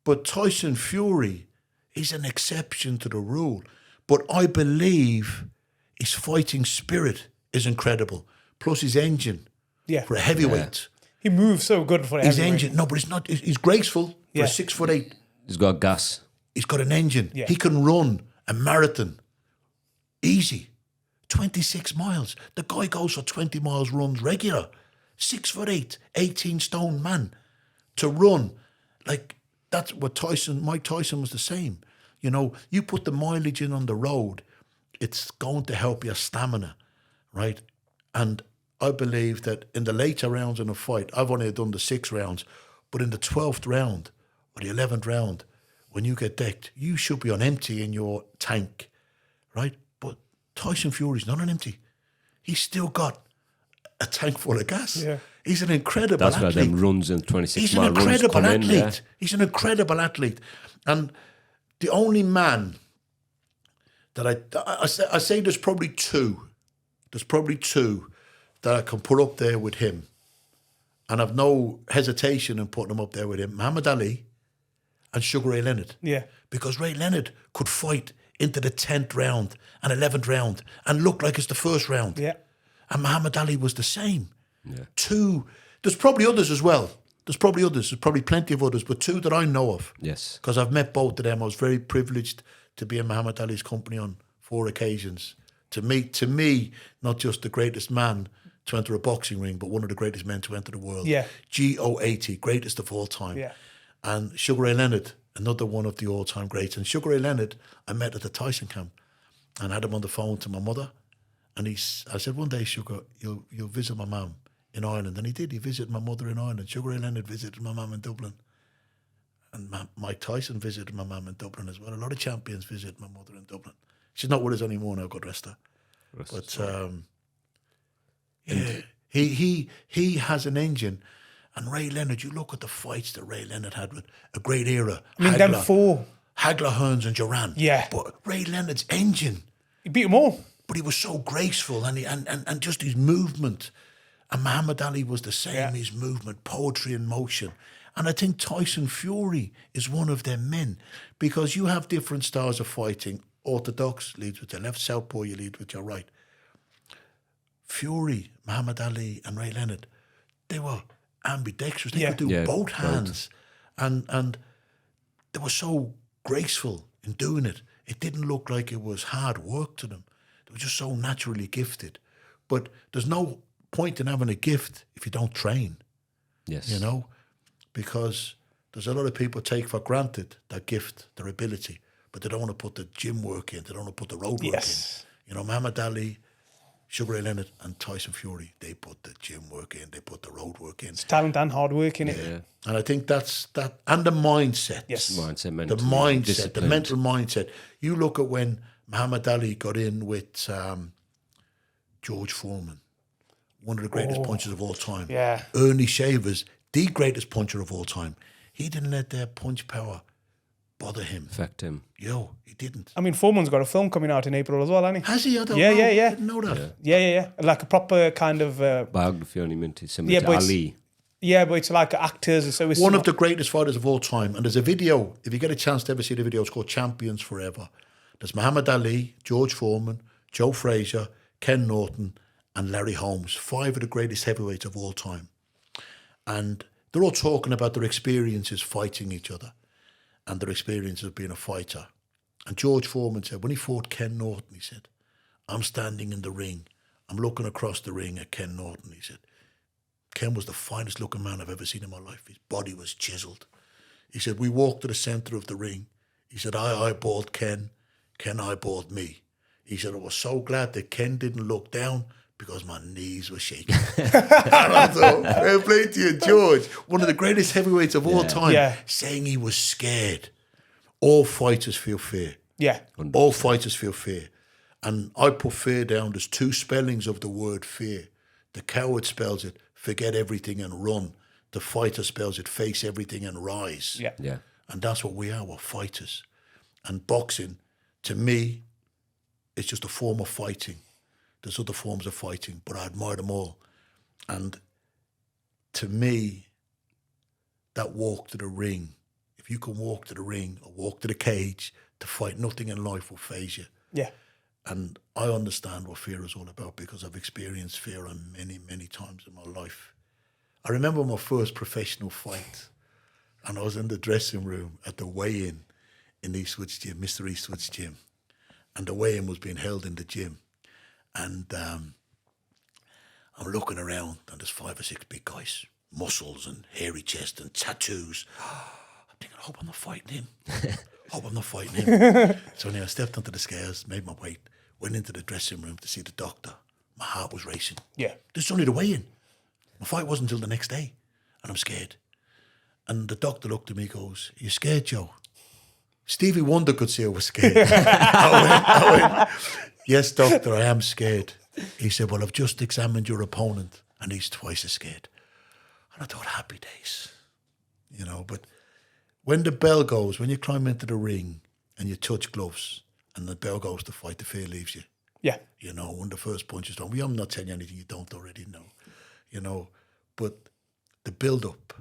But Tyson Fury is an exception to the rule. But I believe his fighting spirit is incredible. Plus his engine for a heavyweight. He moves so good for a His heavyweight. engine, no, but he's graceful for a 6'8". He's got gas. He's got an engine. Yeah. He can run a marathon. Easy. 26 miles. The guy goes for 20 miles runs regular. 6'8", 18 stone man. To run, like, that's what Mike Tyson was the same. You know, you put the mileage in on the road, it's going to help your stamina, right? And I believe that in the later rounds in a fight, I've only done the 6 rounds, but in the 12th round or the 11th round, when you get decked, you should be on empty in your tank, right? But Tyson Fury's not on empty. He's still got a tank full of gas. Yeah. He's an incredible athlete. That's why them runs in 26 mile runs come in. He's an incredible athlete. He's an incredible athlete. And the only man that I say there's probably two. There's probably 2 that I can put up there with him. And I've no hesitation in putting him up there with him. Muhammad Ali and Sugar Ray Leonard. Yeah. Because Ray Leonard could fight into the 10th round and 11th round and look like it's the first round. Yeah. And Muhammad Ali was the same. Yeah. 2. There's probably others as well. There's probably plenty of others, but 2 that I know of. Yes. Because I've met both of them. I was very privileged to be in Muhammad Ali's company on 4 occasions. To me, not just the greatest man to enter a boxing ring, but one of the greatest men to enter the world. Yeah. GO80, greatest of all time. Yeah. And Sugar Ray Leonard, another one of the all-time greats. And Sugar Ray Leonard, I met at the Tyson camp and had him on the phone to my mother. And I said, one day, Sugar, you'll visit my mum in Ireland. And he did. He visited my mother in Ireland. Sugar Ray Leonard visited my mum in Dublin. And Mike Tyson visited my mum in Dublin as well. A lot of champions visit my mother in Dublin. She's not with us anymore now, God rest her. But he has an engine. And Ray Leonard, you look at the fights that Ray Leonard had with a great era. I mean, them 4. Hagler, Hearns and Duran. Yeah. But Ray Leonard's engine. He beat them all. But he was so graceful and just his movement. And Muhammad Ali was the same, his movement, poetry in motion. And I think Tyson Fury is one of them men because you have different styles of fighting. Orthodox leads with your left, southpaw you lead with your right. Fury, Muhammad Ali and Ray Leonard, they were ambidextrous. They could do both hands. And they were so graceful in doing it. It didn't look like it was hard work to them. They were just so naturally gifted. But there's no point in having a gift if you don't train. Yes. You know? Because there's a lot of people take for granted that gift, their ability, but they don't want to put the gym work in. They don't want to put the road work in. You know, Muhammad Ali, Sugar Ray Leonard and Tyson Fury, they put the gym work in. They put the road work in. It's talent and hard work in it. Yeah. And I think that's that. And the mindset. Yes. Mindset, mental, the mindset, disciplined. the mental mindset. You look at when Muhammad Ali got in with George Foreman, one of the greatest punchers of all time. Yeah. Ernie Shavers, the greatest puncher of all time. He didn't let their punch power bother him. Affect him. Yo, he didn't. I mean, Foreman's got a film coming out in April as well, hasn't he? Has he? I don't Yeah, know. yeah, yeah. I didn't know that. Yeah. Like a proper kind of... Biography on him, into similar to but it's- Ali. Yeah, but it's like actors. So it's One of the greatest fighters of all time. And there's a video, if you get a chance to ever see the video, it's called Champions Forever. There's Muhammad Ali, George Foreman, Joe Frazier, Ken Norton, and Larry Holmes, 5 of the greatest heavyweights of all time. And they're all talking about their experiences fighting each other and their experience of being a fighter. And George Foreman said, when he fought Ken Norton, he said, I'm standing in the ring. I'm looking across the ring at Ken Norton. He said, Ken was the finest looking man I've ever seen in my life. His body was chiseled. He said, we walked to the center of the ring. He said, I eyeballed Ken. Ken eyeballed me. He said, I was so glad that Ken didn't look down because my knees were shaking. And I thought, fair play to you, George. One of the greatest heavyweights of all time, saying he was scared. All fighters feel fear. Yeah. 100%. All fighters feel fear. And I put fear down. There's 2 spellings of the word fear. The coward spells it, forget everything and run. The fighter spells it, face everything and rise. Yeah. Yeah. And that's what we are, we're fighters. And boxing, to me, it's just a form of fighting. There's other forms of fighting, but I admire them all. And to me, that walk to the ring, if you can walk to the ring or walk to the cage to fight, nothing in life will faze you. Yeah. And I understand what fear is all about because I've experienced fear on many, many times in my life. I remember my first professional fight, and I was in the dressing room at the weigh-in in Eastwood's gym, Mr. Eastwood's gym. And the weigh-in was being held in the gym. And I'm looking around, and there's 5 or 6 big guys, muscles and hairy chest and tattoos. I'm thinking, I hope I'm not fighting him. Hope I'm not fighting him. So anyway, I stepped onto the scales, made my weight, went into the dressing room to see the doctor. My heart was racing. Yeah. This is only the weigh-in. My fight wasn't until the next day, and I'm scared. And the doctor looked at me and goes, "You scared, Joe?" Stevie Wonder could see I was scared. I went, "Yes, doctor, I am scared." He said, "Well, I've just examined your opponent, and he's twice as scared." And I thought, happy days, you know. But when the bell goes, when you climb into the ring and you touch gloves and the bell goes to fight, the fear leaves you. Yeah. You know, when the first punch is done. I'm not telling you anything you don't already know, you know. But the build-up.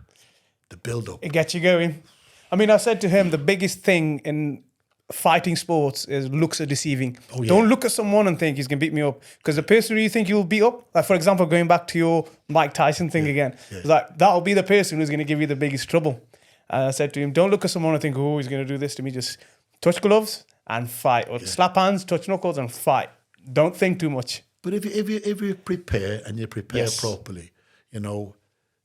It gets you going. I mean, I said to him, the biggest thing in fighting sports is looks are deceiving. Oh, yeah. Don't look at someone and think he's going to beat me up. Because the person who you think you'll beat up, like for example, going back to your Mike Tyson thing again, it's like that'll be the person who's going to give you the biggest trouble. And I said to him, don't look at someone and think, oh, he's going to do this to me. Just touch gloves and fight. Or slap hands, touch knuckles and fight. Don't think too much. But if you prepare and you prepare properly, you know,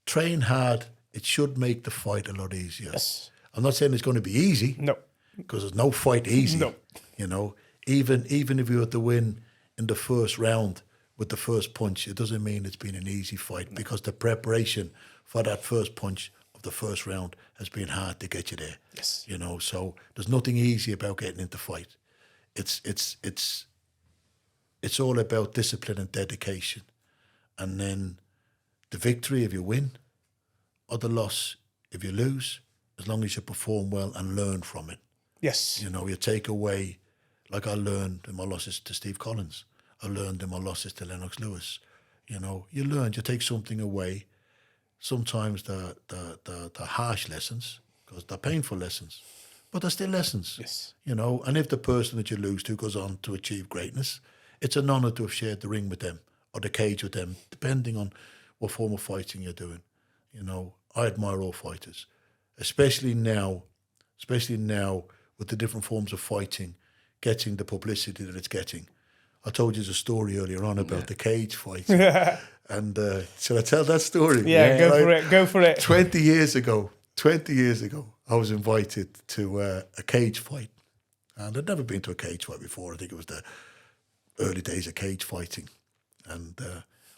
train hard, it should make the fight a lot easier. Yes. I'm not saying it's going to be easy. No. Because there's no fight easy. No. You know, even if you were to win in the first round with the first punch, it doesn't mean it's been an easy fight because the preparation for that first punch of the first round has been hard to get you there. Yes. You know, so there's nothing easy about getting into fight. It's all about discipline and dedication. And then the victory if you win, or the loss if you lose, as long as you perform well and learn from it. Yes. You know, you take away, like I learned in my losses to Steve Collins. I learned in my losses to Lennox Lewis. You know, you take something away. Sometimes the harsh lessons, because they're painful lessons, but they're still lessons. Yes. You know, and if the person that you lose to goes on to achieve greatness, it's an honour to have shared the ring with them or the cage with them, depending on what form of fighting you're doing. You know, I admire all fighters, especially now with the different forms of fighting, getting the publicity that it's getting. I told you the story earlier on about the cage fight. And should I tell that story? Yeah, go for it. 20 years ago, I was invited to a cage fight. And I'd never been to a cage fight before. I think it was the early days of cage fighting. And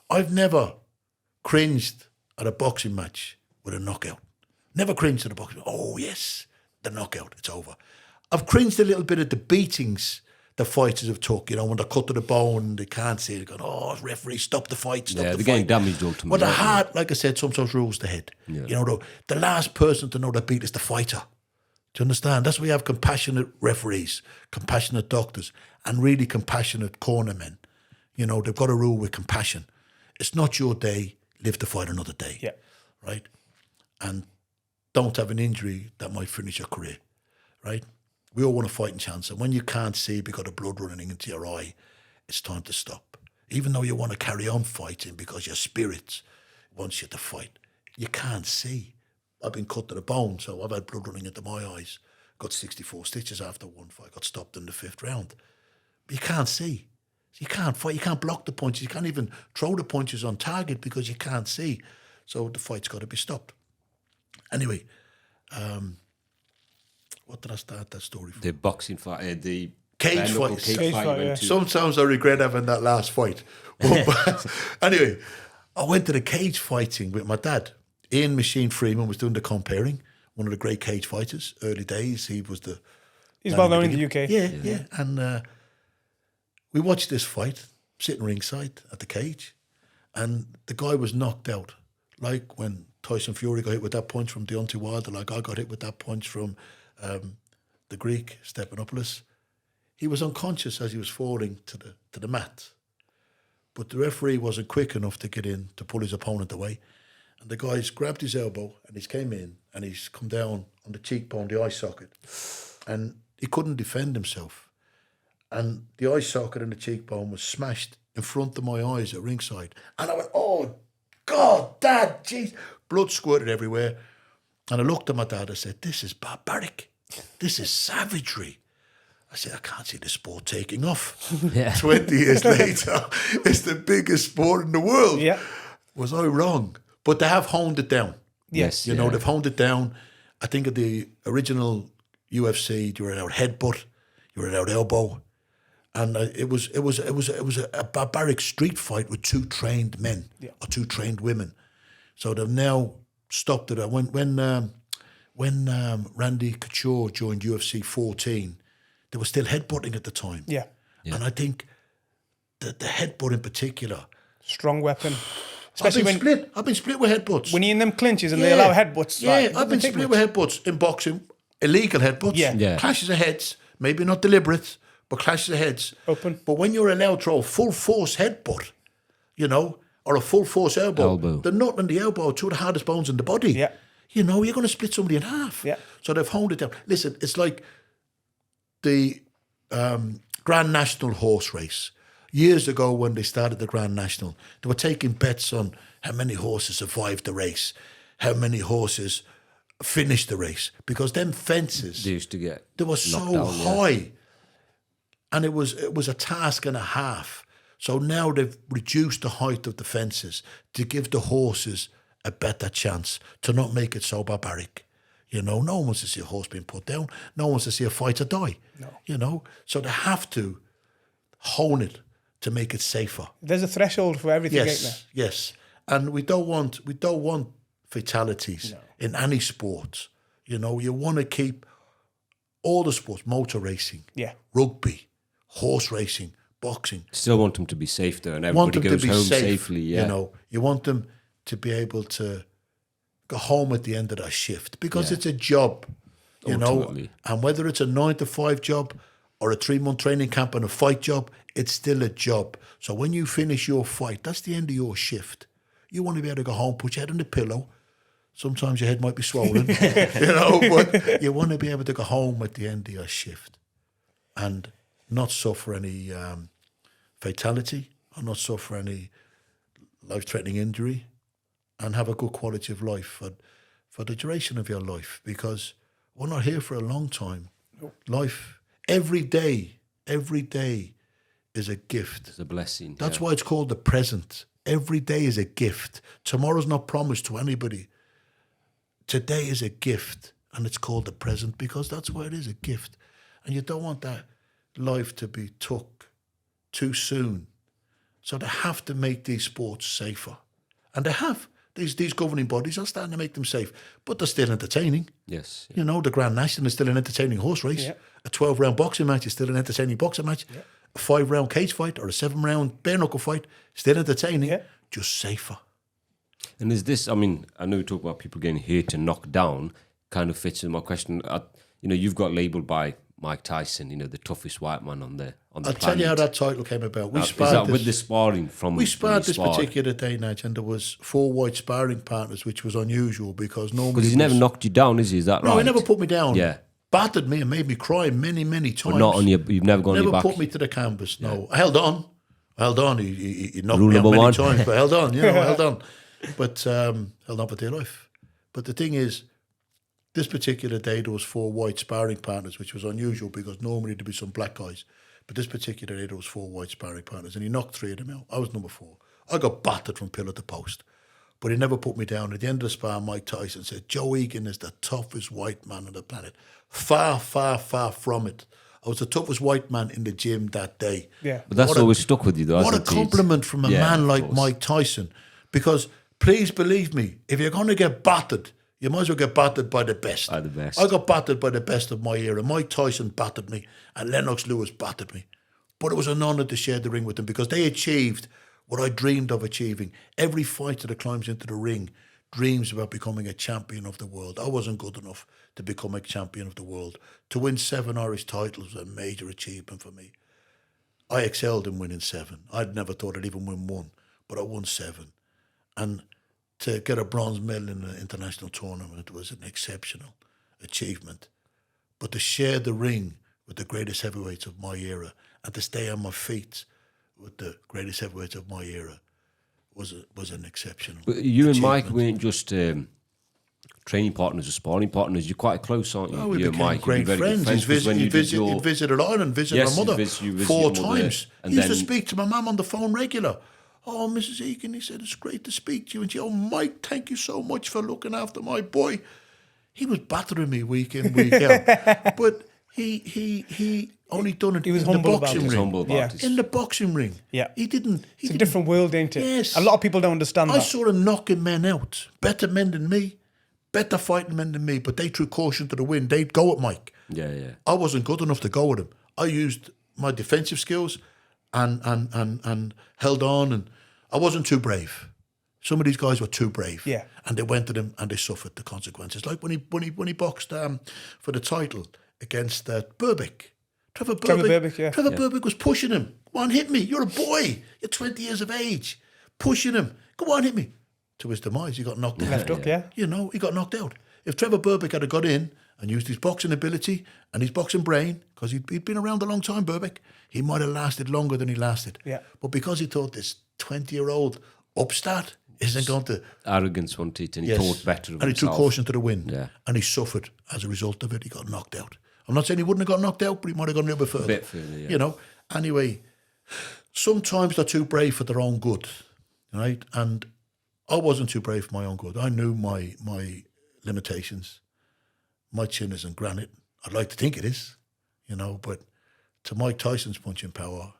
I've never cringed at a boxing match with a knockout. Never cringed at a boxing match. Oh, yes, the knockout, it's over. I've cringed a little bit at the beatings the fighters have took, you know, when they're cut to the bone, they can't see it, going, oh, referee, stop the fight, stop the fight. they're getting damaged ultimately. But the heart, like I said, sometimes rules the head. Yeah. You know, the last person to know the beat is the fighter. Do you understand? That's why we have compassionate referees, compassionate doctors, and really compassionate cornermen. You know, they've got to rule with compassion. It's not your day, live to fight another day. Yeah. Right? And don't have an injury that might finish your career, right? We all want a fighting chance. And when you can't see because of blood running into your eye, it's time to stop. Even though you want to carry on fighting because your spirit wants you to fight, you can't see. I've been cut to the bone, so I've had blood running into my eyes. Got 64 stitches after one fight. Got stopped in the 5th round. But you can't see. You can't fight. You can't block the punches. You can't even throw the punches on target because you can't see. So the fight's got to be stopped. Anyway, what did I start that story from? The boxing fight, the Cage bare-knuckle fight. Cage fight, you went yeah. to. Sometimes I regret having that last fight. Anyway, I went to the cage fighting with my dad. Ian Machine Freeman was doing the comparing, one of the great cage fighters. Early days, he was the... He's well known in the UK. Yeah. And we watched this fight, sitting ringside at the cage, and the guy was knocked out. Like when Tyson Fury got hit with that punch from Deontay Wilder, like I got hit with that punch from the Greek, Stephanopoulos. He was unconscious as he was falling to the mat. But the referee wasn't quick enough to get in to pull his opponent away. And the guy's grabbed his elbow and he's came in and he's come down on the cheekbone, the eye socket. And he couldn't defend himself. And the eye socket and the cheekbone was smashed in front of my eyes at ringside. And I went, oh, God, Dad, jeez. Blood squirted everywhere. And I looked at my dad, I said, this is barbaric. This is savagery. I said, I can't see the sport taking off. Yeah. 20 years later, it's the biggest sport in the world. Yeah. Was I wrong? But they have honed it down. Yes. You know, they've honed it down. I think of the original UFC, you were allowed headbutt, you were allowed elbow. And it was a barbaric street fight with 2 trained men or 2 trained women. So they've now stopped it. When Randy Couture joined UFC 14, they were still headbutting at the time. Yeah. And I think that the headbutt in particular. Strong weapon. I've been split with headbutts. When you're in them clinches and they allow headbutts. Yeah, like, I've been split with headbutts in boxing. Illegal headbutts. Yeah. Clashes of heads. Maybe not deliberate, but clashes of heads. Open. But when you're allowed to throw a full force headbutt, you know, or a full force elbow. The nut and the elbow are 2 of the hardest bones in the body. Yeah. You know, you're going to split somebody in half. Yeah. So they've honed it down. Listen, it's like the Grand National horse race. Years ago when they started the Grand National, they were taking bets on how many horses survived the race, how many horses finished the race. Because them fences, They used to get they were so knocked down, high. And it was a task and a half. So now they've reduced the height of the fences to give the horses a better chance, to not make it so barbaric. You know, no one wants to see a horse being put down. No one wants to see a fighter die. No. You know, so they have to hone it to make it safer. There's a threshold for everything, ain't there? Yes. And we don't want fatalities in any sport. You know, you want to keep all the sports, motor racing, rugby, horse racing, boxing. Still want them to be safe though, and Want everybody them goes to be home safe, safely. Yeah. You know, you want them to be able to go home at the end of their shift because it's a job, you Ultimately. know. And whether it's a 9-to-5 job or a 3-month training camp and a fight job, it's still a job. So when you finish your fight, that's the end of your shift. You want to be able to go home, put your head on the pillow. Sometimes your head might be swollen, you know, but you want to be able to go home at the end of your shift and not suffer any fatality or not suffer any life-threatening injury and have a good quality of life for the duration of your life, because we're not here for a long time. Life, every day is a gift. It's a blessing. That's why it's called the present. Every day is a gift. Tomorrow's not promised to anybody. Today is a gift, and it's called the present because that's why it is a gift. And you don't want that life to be took too soon. So they have to make these sports safer. And they have. These governing bodies are starting to make them safe, but they're still entertaining. Yes. You know, the Grand National is still an entertaining horse race. Yeah. A 12-round boxing match is still an entertaining boxing match. Yeah. A 5-round cage fight or a 7-round bare-knuckle fight, still entertaining, just safer. And is this, I mean, I know we talk about people getting hit and knocked down, kind of fits in my question. You know, you've got labelled by Mike Tyson, you know, the toughest white man on the I'll planet. tell you how that title came about. Is that with the sparring from... We sparred this sparred? particular day, Nige, and there was 4 white sparring partners, which was unusual because normally... Because he's never knocked you down, is he? Is that right? No, he never put me down. Yeah. battered me and made me cry many, many times. But not on your, you've never gone on Never your back. put me to the canvas. No, I held on. He knocked Rule me out number many one. times, but I held on. I held on. But held on for dear life. But the thing is, this particular day there was 4 white sparring partners, which was unusual because normally there'd be some black guys. But this particular day there was 4 white sparring partners, and he knocked 3 of them out. I was number 4. I got battered from pillar to post, but he never put me down. At the end of the spar, Mike Tyson said, "Joe Egan is the toughest white man on the planet." Far, far, far from it. I was the toughest white man in the gym that day. Yeah. But that's What a- always stuck with you, though. What a hasn't it? compliment from a Yeah, man of like course. Mike Tyson. Because please believe me, if you're going to get battered, you might as well get battered by the best. By the best. I got battered by the best of my era. Mike Tyson battered me and Lennox Lewis battered me. But it was an honour to share the ring with them because they achieved what I dreamed of achieving. Every fighter that climbs into the ring dreams about becoming a champion of the world. I wasn't good enough to become a champion of the world. To win 7 Irish titles was a major achievement for me. I excelled in winning 7. I'd never thought I'd even win 1, but I won 7. And to get a bronze medal in an international tournament was an exceptional achievement. But to share the ring with the greatest heavyweights of my era and to stay on my feet with the greatest heavyweights of my era was an exceptional But you and Mike achievement. weren't just training partners or sparring partners. You're quite close, aren't you? Oh, we you and became Mike. great You're very good friends. because when you did your... He visited Ireland, visited Yes, my you mother visit 4 your mother, times. and He used to then- speak to my mum on the phone regular. "Oh, Mrs. Egan," he said, "it's great to speak to you." And she, "Oh, Mike, thank you so much for looking after my boy." He was battering me week in, week out. But he only done it He was in the humble about boxing it. He's ring. humble about Yeah. it. In the boxing ring. Yeah. He didn't. It's a different world, ain't it? Yes. A lot of people don't understand I that. saw him knocking men out. Better men than me. Better fighting men than me. But they threw caution to the wind. They'd go at Mike. Yeah, yeah. I wasn't good enough to go with him. I used my defensive skills and held on, and I wasn't too brave. Some of these guys were too brave. Yeah. And they went to them and they suffered the consequences. Like when he boxed for the title against Burbick. Trevor Burbick, yeah. Trevor Burbick was pushing him. "Go on, hit me. You're a boy. You're 20 years of age." Pushing him. "Go on, hit me." To his demise, he got knocked out. Left hook, yeah. You know, he got knocked out. If Trevor Burbick had got in and used his boxing ability and his boxing brain, because he'd been around a long time, Burbick, he might have lasted longer than he lasted. Yeah. But because he thought this 20-year-old upstart isn't going to... Arrogance wanted it, and he Yes. thought better of and he himself. took caution to the wind. Yeah. And he suffered as a result of it. He got knocked out. I'm not saying he wouldn't have got knocked out, but he might have gone a little bit further. bit further, yeah. You know? Anyway, sometimes they're too brave for their own good, right? And I wasn't too brave for my own good. I knew my limitations. My chin isn't granite. I'd like to think it is, you know, but to Mike Tyson's punching power,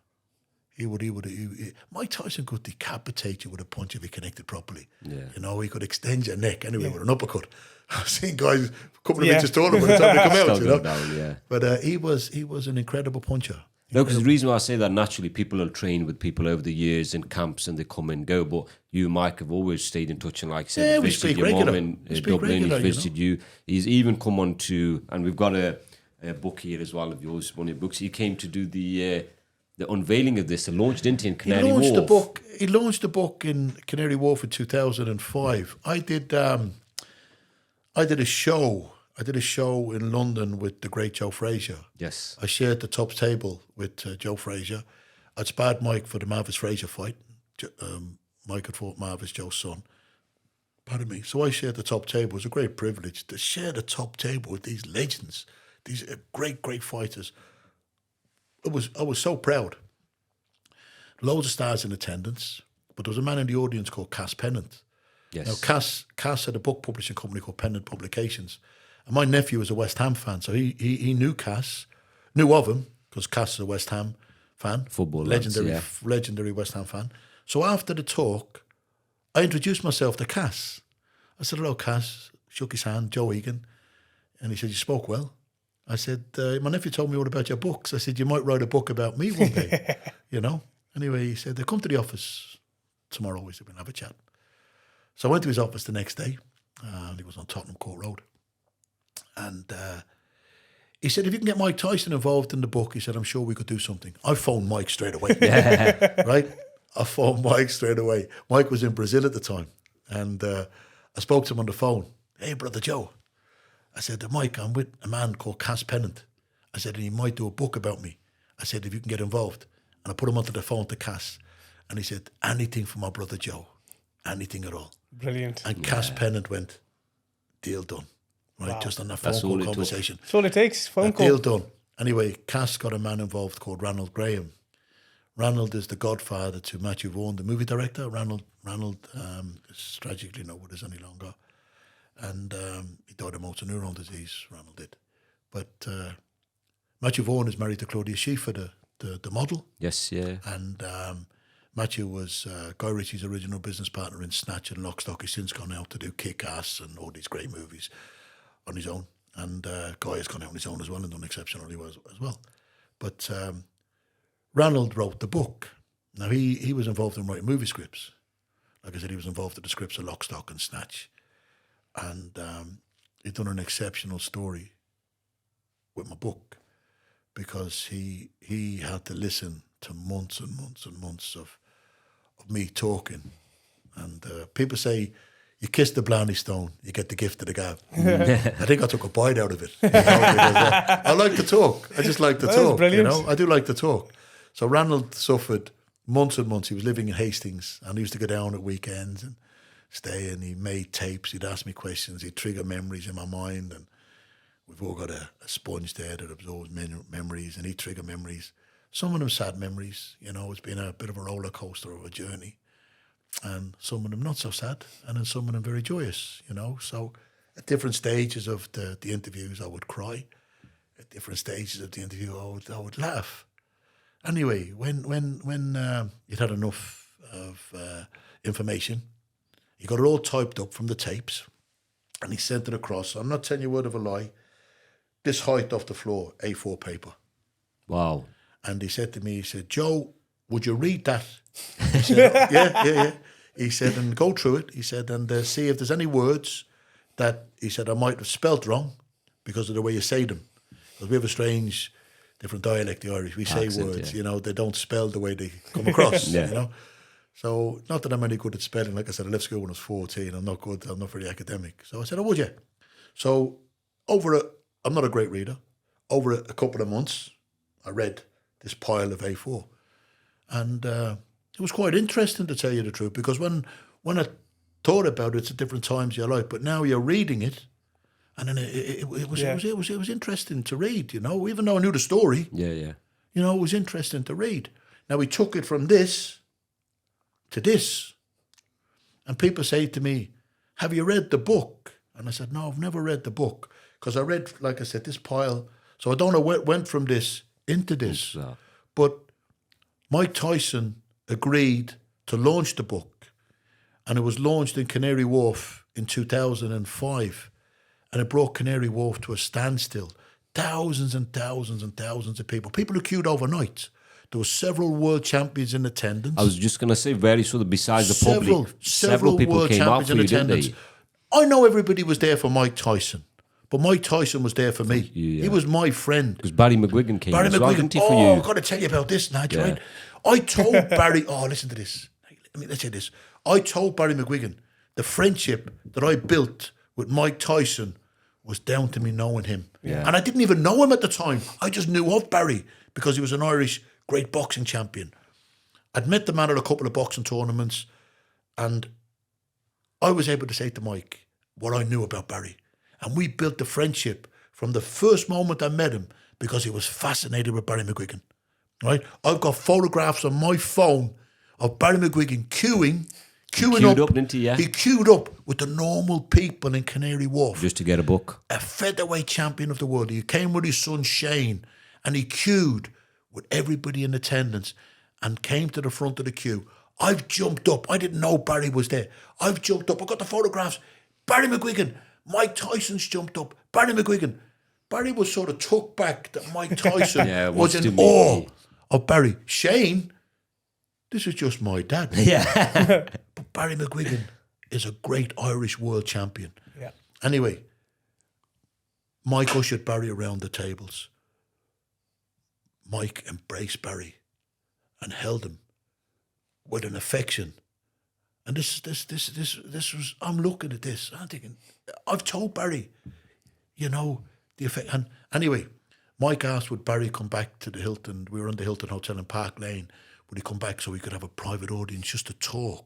Mike Tyson could decapitate you with a punch if he connected properly. Yeah. You know, he could extend your neck anyway with an uppercut. I've seen guys a couple of Yeah. inches taller by the time they come out, Still you know. go down, yeah. But he was an incredible puncher. No, because the reason why I say that, naturally, people will train with people over the years in camps and they come and go. But you and Mike have always stayed in touch, and like I said, Yeah, we visited speak your mum regular. in We speak Dublin, regular, he's you visited you. He's even come on to, and we've got a book here as well of yours, one of your books. He came to do the unveiling of this, the launch, didn't he, in Canary Wharf? He launched the book in Canary Wharf in 2005. I did a show. I did a show in London with the great Joe Frazier. Yes. I shared the top table with Joe Frazier. I'd sparred Mike for the Marvis Frazier fight. Mike had fought Marvis, Joe's son. Pardon me. So I shared the top table. It was a great privilege to share the top table with these legends, these great, great fighters. I was so proud. Loads of stars in attendance, but there was a man in the audience called Cass Pennant. Yes. Now, Cass had a book publishing company called Pennant Publications. And my nephew was a West Ham fan, so he knew Cass, knew of him, because Cass is a West Ham fan. Football lads, Legendary West Ham fan. So after the talk, I introduced myself to Cass. I said, "Hello, Cass." Shook his hand, Joe Egan. And he said, "You spoke well." I said, "My nephew told me all about your books." I said, "You might write a book about me one day," you know. Anyway, he said, "They come to the office tomorrow." We said, "We'll have a chat." So I went to his office the next day, and he was on Tottenham Court Road. And he said, "If you can get Mike Tyson involved in the book," he said, "I'm sure we could do something." I phoned Mike straight away, right? I phoned Mike straight away. Mike was in Brazil at the time, and I spoke to him on the phone. "Hey, brother Joe, I said, Mike, I'm with a man called Cass Pennant. I said, and he might do a book about me. I said, if you can get involved. And I put him onto the phone to Cass. And he said, anything for my brother Joe. Anything at all. Brilliant. And Cass Pennant went, deal done. Right, Wow. just on that phone call conversation. That's all it takes, phone call. Deal done. Anyway, Cass got a man involved called Ranald Graham. Ranald is the godfather to Matthew Vaughan, the movie director. Ranald is tragically not with us any longer. And he died of motor neuron disease, Ranald did. But Matthew Vaughan is married to Claudia Schiffer, the model. Yes, yeah. And Matthew was Guy Ritchie's original business partner in Snatch and Lock, Stock. He's since gone out to do Kick-Ass and all these great movies on his own. And Guy has gone out on his own as well and done exceptionally well as well. But Ranald wrote the book. Now, he was involved in writing movie scripts. Like I said, he was involved in the scripts of Lock, Stock and Snatch. And he'd done an exceptional story with my book because he had to listen to months and months and months of me talking. And people say, you kiss the Blarney Stone, you get the gift of the gab. I think I took a bite out of it. You know, because, I like to talk. I just like to talk. Brilliant. You know, I do like to talk. So Ranald suffered months and months. He was living in Hastings, and he used to go down at weekends and stay. And he made tapes. He'd ask me questions. He'd trigger memories in my mind. And we've all got a sponge there that absorbs memories, and he'd trigger memories. Some of them sad memories. You know, it's been a bit of a roller coaster of a journey. And some of them not so sad, and then some of them very joyous, you know. So at different stages of the interviews, I would cry. At different stages of the interview, I would laugh. Anyway, when you'd had enough of information, he got it all typed up from the tapes, and he sent it across. I'm not telling you a word of a lie. This height off the floor, A4 paper. Wow. And he said to me, he said, Joe, would you read that? He said, yeah. He said, and go through it. He said, and see if there's any words that, he said, I might have spelt wrong because of the way you say them. Because we have a strange, different dialect, the Irish. We say Accent, words, yeah. you know, they don't spell the way they come across, Yeah. you know. So, not that I'm any good at spelling. Like I said, I left school when I was 14. I'm not good. I'm not very academic. So I said, oh, would you? So, I'm not a great reader. Over a couple of months, I read this pile of A4. And it was quite interesting, to tell you the truth, because when I thought about it, it's at different times of your life, but now you're reading it, and then it was interesting to read, you know, even though I knew the story. Yeah. You know, it was interesting to read. Now, we took it from this to this, and people say to me, have you read the book? And I said, no, I've never read the book, because I read, like I said, this pile, so I don't know where it went from this into this, but Mike Tyson agreed to launch the book, and it was launched in Canary Wharf in 2005, and it brought Canary Wharf to a standstill. Thousands and thousands and thousands of people who queued overnight. There were several world champions in attendance. I was just going to say, very sort of besides the public, several people world came out champions for in you, didn't attendance. they? I know everybody was there for Mike Tyson, but Mike Tyson was there for me. Yeah. He was my friend. Because Barry McGuigan came as well, didn't he, for oh, you? I've got to tell you about this, Nigel, right? I told Barry, listen to this. Let's say this. I told Barry McGuigan the friendship that I built with Mike Tyson was down to me knowing him. Yeah. And I didn't even know him at the time. I just knew of Barry because he was an Irish great boxing champion. I'd met the man at a couple of boxing tournaments, and I was able to say to Mike what I knew about Barry. And we built the friendship from the first moment I met him because he was fascinated with Barry McGuigan. Right? I've got photographs on my phone of Barry McGuigan queuing up. Didn't he? Yeah. He queued up with the normal people in Canary Wharf. Just to get a book. A featherweight champion of the world. He came with his son Shane, and he queued with everybody in attendance and came to the front of the queue. I've jumped up. I didn't know Barry was there. I've jumped up. I got the photographs. Barry McGuigan. Mike Tyson's jumped up. Barry McGuigan. Barry was sort of took back that Mike Tyson was in awe of Barry. Shane, this is just my dad. Yeah. But Barry McGuigan is a great Irish world champion. Yeah. Anyway, Mike ushered Barry around the tables. Mike embraced Barry and held him with an affection. And this was, I'm looking at this, I'm thinking, I've told Barry, you know, the effect. And anyway, Mike asked would Barry come back to the Hilton. We were in the Hilton Hotel in Park Lane. Would he come back so we could have a private audience just to talk?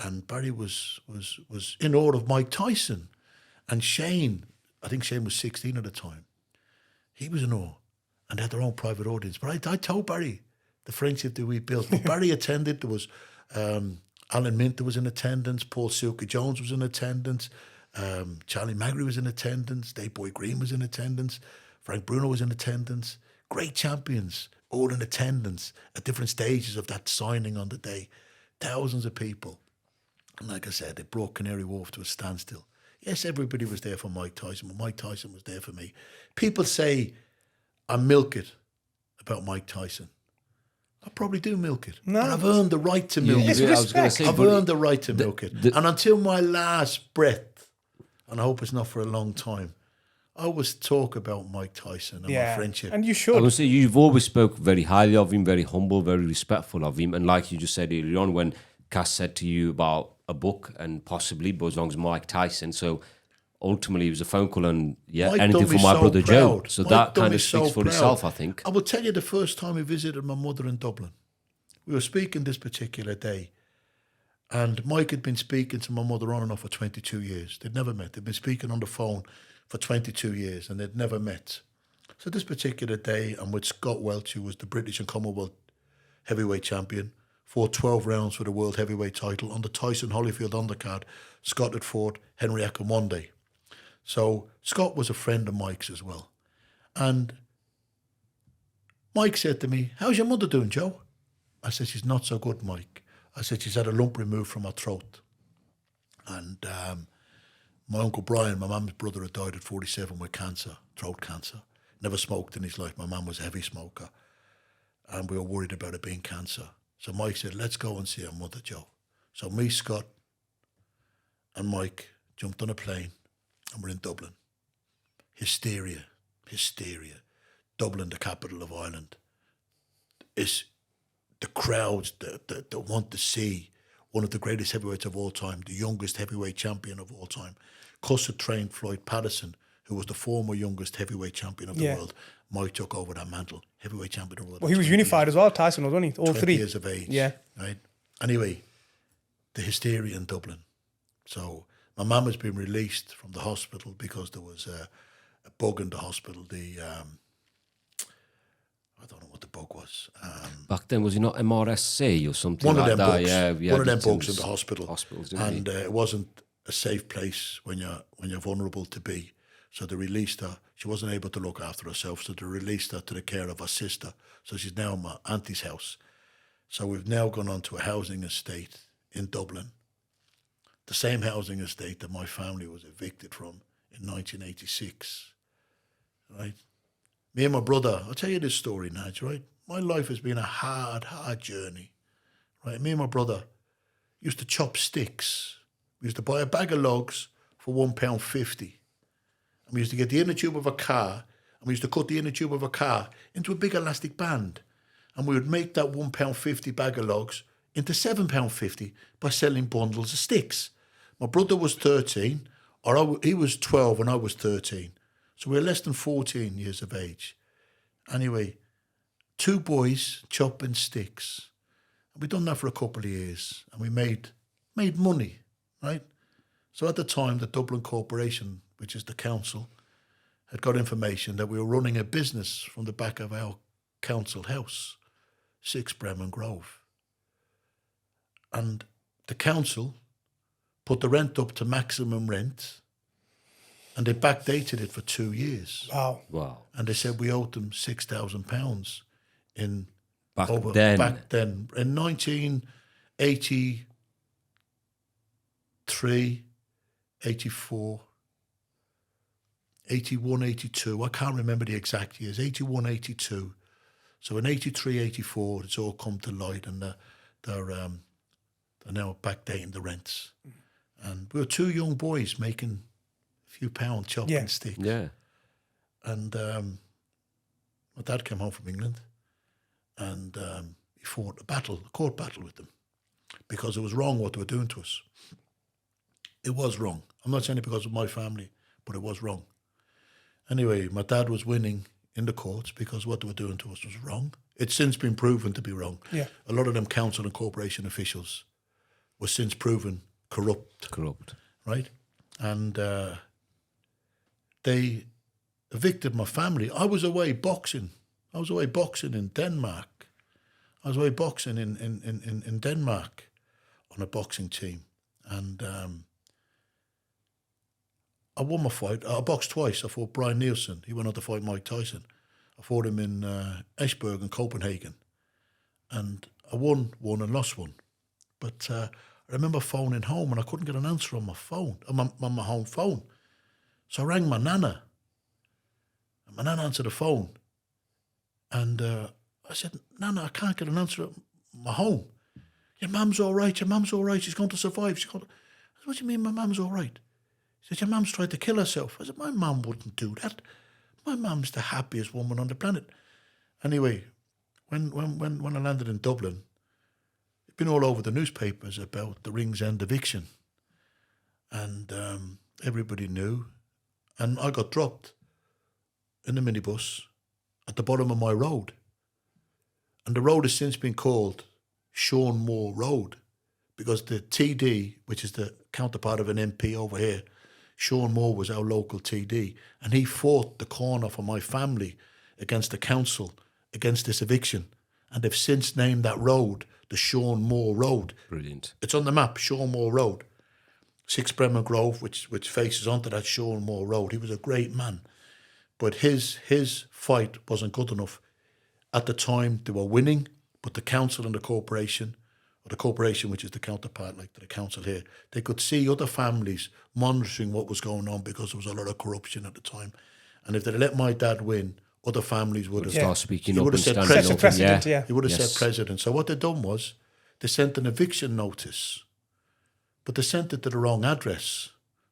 And Barry was in awe of Mike Tyson. And Shane, I think Shane was 16 at the time. He was in awe. And they had their own private audience. But I told Barry the friendship that we built. But Barry attended. There was Alan Minter was in attendance. Paul Silky Jones was in attendance. Charlie Magri was in attendance. Dave Boy Green was in attendance. Frank Bruno was in attendance. Great champions, all in attendance at different stages of that signing on the day. Thousands of people. And like I said, it brought Canary Wharf to a standstill. Yes, everybody was there for Mike Tyson, but Mike Tyson was there for me. People say I milk it about Mike Tyson. I probably do milk it. No. But I've earned the right to milk it. It's respect. I've earned the right to milk it. And until my last breath, and I hope it's not for a long time, I always talk about Mike Tyson and my friendship. And you I should. would say you've always spoke very highly of him, very humble, very respectful of him. And like you just said earlier on, when Cass said to you about a book and possibly, but as long as Mike Tyson. So ultimately it was a phone call and Mike anything done for me my so brother Joe. proud. So Mike that done kind me of speaks so for proud. itself, I think. I will tell you the first time we visited my mother in Dublin. We were speaking this particular day, and Mike had been speaking to my mother on and off for 22 years. They'd never met. They'd been speaking on the phone for 22 years, and they'd never met. So this particular day, I'm with Scott Welch, who was the British and Commonwealth heavyweight champion, fought 12 rounds for the world heavyweight title. On the Tyson Holyfield undercard, Scott had fought Henry Akinwande. So Scott was a friend of Mike's as well. And Mike said to me, "How's your mother doing, Joe?" I said, "She's not so good, Mike." I said, "She's had a lump removed from her throat." And my Uncle Brian, my mum's brother, had died at 47 with cancer, throat cancer. Never smoked in his life. My mum was a heavy smoker. And we were worried about it being cancer. So Mike said, "Let's go and see her mother, Joe." So me, Scott, and Mike jumped on a plane and we're in Dublin. Hysteria. Dublin, the capital of Ireland, is the crowds that want to see one of the greatest heavyweights of all time, the youngest heavyweight champion of all time. Custer trained Floyd Patterson, who was the former youngest heavyweight champion of the world. Mike took over that mantle, heavyweight champion of the world. Well, he was unified as well, Tyson was, wasn't he? All 20 three. years of age. Yeah. Right. Anyway, the hysteria in Dublin. So my mum has been released from the hospital because there was a bug in the hospital. I don't know what the bug was. Back then, was he not MRSA or something One like of them that? bugs. Yeah, One of them did some bugs in the hospital. Hospitals, didn't And it wasn't a safe place when you're vulnerable to be. So they released her. She wasn't able to look after herself, so they released her to the care of her sister. So she's now in my auntie's house. So we've now gone on to a housing estate in Dublin, the same housing estate that my family was evicted from in 1986. Right? Me and my brother, I'll tell you this story, Nige, right? My life has been a hard journey. Right? Me and my brother used to chop sticks. We used to buy a bag of logs for £1.50. And we used to get the inner tube of a car, and we used to cut the inner tube of a car into a big elastic band. And we would make that £1.50 bag of logs into £7.50 by selling bundles of sticks. My brother was 13, he was 12 and I was 13. So we were less than 14 years of age. Anyway, two boys chopping sticks. And we'd done that for a couple of years, and we made money, right? So at the time, the Dublin Corporation, which is the council, had got information that we were running a business from the back of our council house, 6 Bremen Grove. And the council put the rent up to maximum rent, and they backdated it for 2 years. Wow. And they said we owed them £6,000 Back then. In 1983, 84, 81, 82, I can't remember the exact years, 81, 82. So in 83, 84, it's all come to light, and they're now backdating the rents. And we were two young boys making a few pounds chopping sticks. Yeah. And my dad came home from England, and he fought a court battle with them, because it was wrong what they were doing to us. It was wrong. I'm not saying it because of my family, but it was wrong. Anyway, my dad was winning in the courts because what they were doing to us was wrong. It's since been proven to be wrong. Yeah. A lot of them council and corporation officials were since proven corrupt. Corrupt. Right? And they evicted my family. I was away boxing. I was away boxing in Denmark. I was away boxing in Denmark on a boxing team. And I won my fight. I boxed twice. I fought Brian Nielsen. He went on to fight Mike Tyson. I fought him in Esbjerg and Copenhagen. And I won one and lost one. But I remember phoning home and I couldn't get an answer on my phone, on my home phone. So I rang my nana. And my nana answered the phone. And I said, Nana, I can't get an answer at my home. Your mum's all right. Your mum's all right. She's going to survive. I said, what do you mean my mum's all right? He said, your mum's tried to kill herself. I said, my mum wouldn't do that. My mum's the happiest woman on the planet. Anyway, when I landed in Dublin, it'd been all over the newspapers about the Rings End eviction. And everybody knew. And I got dropped in the minibus at the bottom of my road. And the road has since been called Sean Moore Road because the TD, which is the counterpart of an MP over here, Sean Moore was our local TD, and he fought the corner for my family against the council, against this eviction. And they've since named that road the Sean Moore Road. Brilliant. It's on the map, Sean Moore Road. 6 Bremen Grove, which faces onto that Sean Moore Road. He was a great man. But his fight wasn't good enough. At the time, they were winning, but the council and the corporation, or the corporation, which is the counterpart, like to the council here, they could see other families monitoring what was going on because there was a lot of corruption at the time. And if they'd let my dad win, other families would have Start speaking he up would and have said standing Sets a up. precedent, Yeah. yeah. He would have Yes. said president. So what they done was they sent an eviction notice, but they sent it to the wrong address.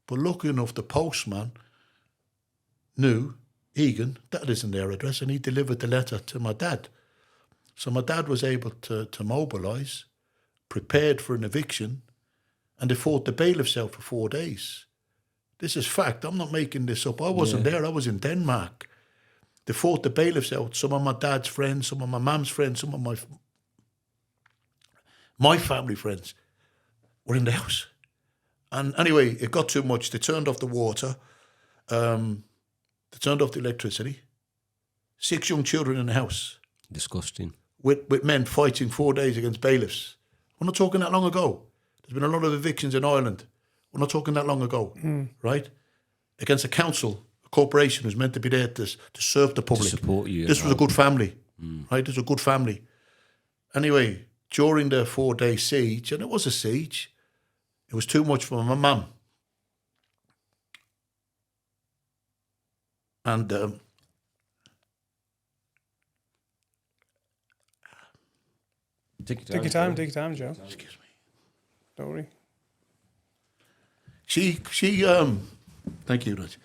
But lucky enough, the postman knew Egan, that isn't their address, and he delivered the letter to my dad. So my dad was able to mobilise, prepared for an eviction, and they fought the bailiffs out for 4 days. This is fact. I'm not making this up. I wasn't there. I was in Denmark. They fought the bailiffs out. Some of my dad's friends, some of my mum's friends, some of my family friends were in the house. And anyway, it got too much. They turned off the water. They turned off the electricity. 6 young children in the house. Disgusting. With men fighting 4 days against bailiffs. We're not talking that long ago. There's been a lot of evictions in Ireland. We're not talking that long ago, right? Against a council, a corporation who's meant to be there to serve the public. To support you. This was a good family, right? This was a good family. Anyway, during the 4-day siege, and it was a siege, it was too much for my mum. And Take Take your time, Joe. excuse me. Don't worry. She thank you, Raj.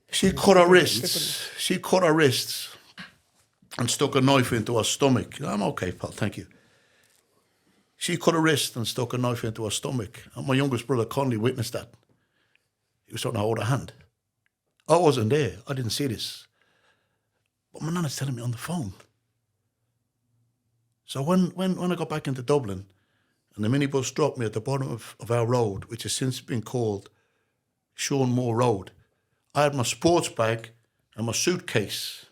She cut her wrists. She cut her wrists and stuck a knife into her stomach. I'm okay, pal, thank you. She cut her wrist and stuck a knife into her stomach. And my youngest brother, Conley, witnessed that. He was trying to hold her hand. I wasn't there. I didn't see this. But my nana's telling me on the phone. So when I got back into Dublin, and the minibus dropped me at the bottom of our road, which has since been called Sean Moore Road, I had my sports bag and my suitcase,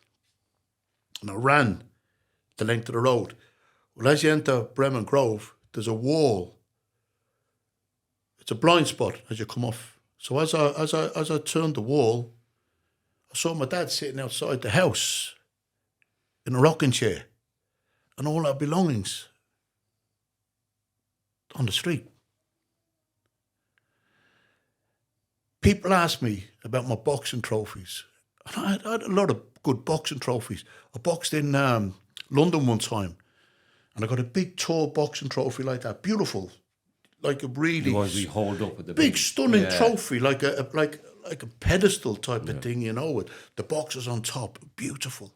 and I ran the length of the road. Well, as you enter Bremen Grove, there's a wall. It's a blind spot as you come off. So as I turned the wall, I saw my dad sitting outside the house in a rocking chair, and all our belongings on the street. People ask me about my boxing trophies. And I had a lot of good boxing trophies. I boxed in London one time, and I got a big tall boxing trophy like that, beautiful, like a really The ones we hold up at the big stunning yeah. trophy, like a pedestal type of thing, you know, with the boxers on top, beautiful.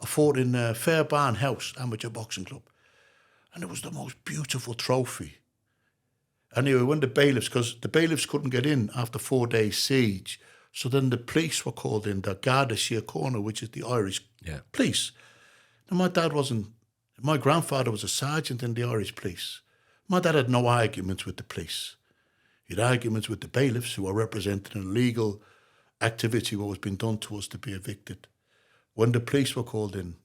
I fought in Fairbairn House, amateur boxing club, and it was the most beautiful trophy. Anyway, when because the bailiffs couldn't get in after 4 days siege, So then the police were called in, the Garda Síochána, which is the Irish police. Now, my grandfather was a sergeant in the Irish police. My dad had no arguments with the police. He had arguments with the bailiffs who were representing an illegal activity, what was being done to us to be evicted. When the police were called in,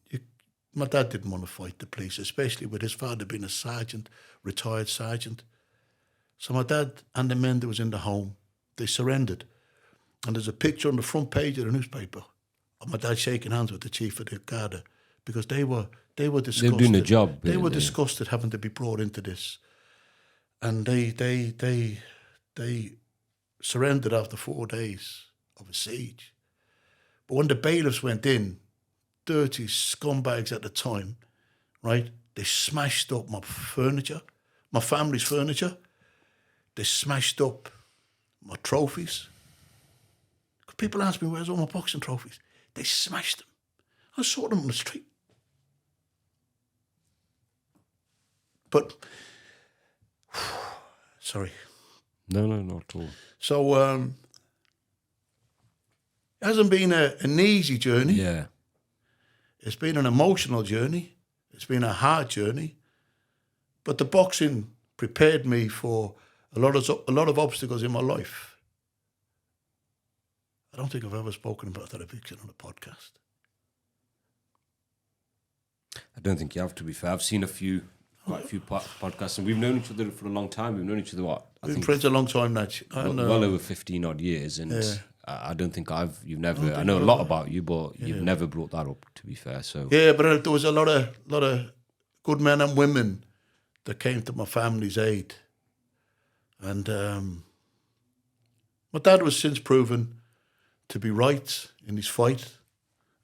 my dad didn't want to fight the police, especially with his father being a sergeant, retired sergeant. So my dad and the men that was in the home, they surrendered. And there's a picture on the front page of the newspaper of my dad shaking hands with the chief of the Garda, because they were disgusted. They were doing a job. They were disgusted having to be brought into this. And they surrendered after 4 days of a siege. But when the bailiffs went in, dirty scumbags at the time, right, they smashed up my furniture, my family's furniture. They smashed up my trophies. People ask me, where's all my boxing trophies? They smashed them. I saw them on the street. But, sorry. No, not at all. So, it hasn't been an easy journey. Yeah. It's been an emotional journey. It's been a hard journey. But the boxing prepared me for a lot of obstacles in my life. I don't think I've ever spoken about that eviction on a podcast. I don't think you have, to be fair. I've seen quite a few podcasts, and we've known each other for a long time. We've known each other, We've been friends a long time, Natch. Well over 15 odd years, and I don't think I know a lot about you, but you've never brought that up, to be fair. So yeah, but there was a lot of good men and women that came to my family's aid, and my dad was since proven to be right in his fight,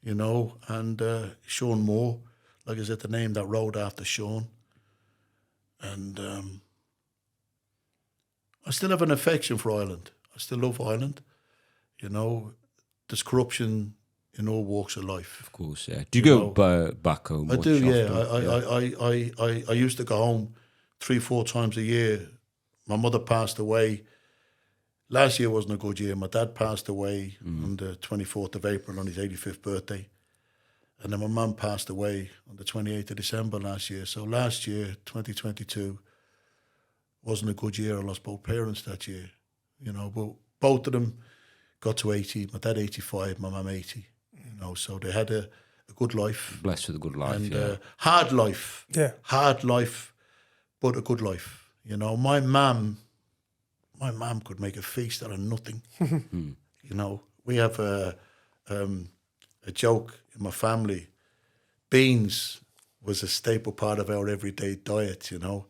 and Sean Moore, like I said, the name that rode after Sean, and I still have an affection for Ireland. I still love Ireland. There's corruption in all walks of life. Of course, yeah. Do you go back home? I do, yeah. I used to go home 3-4 times a year. My mother passed away. Last year wasn't a good year. My dad passed away on the 24th of April on his 85th birthday. And then my mum passed away on the 28th of December last year. So last year, 2022, wasn't a good year. I lost both parents that year. But both of them got to 80. My dad 85, my mum 80. So they had a good life. Blessed with a good life, and hard life. Yeah. Hard life, but a good life. My mum could make a feast out of nothing. We have a joke in my family. Beans was a staple part of our everyday diet, and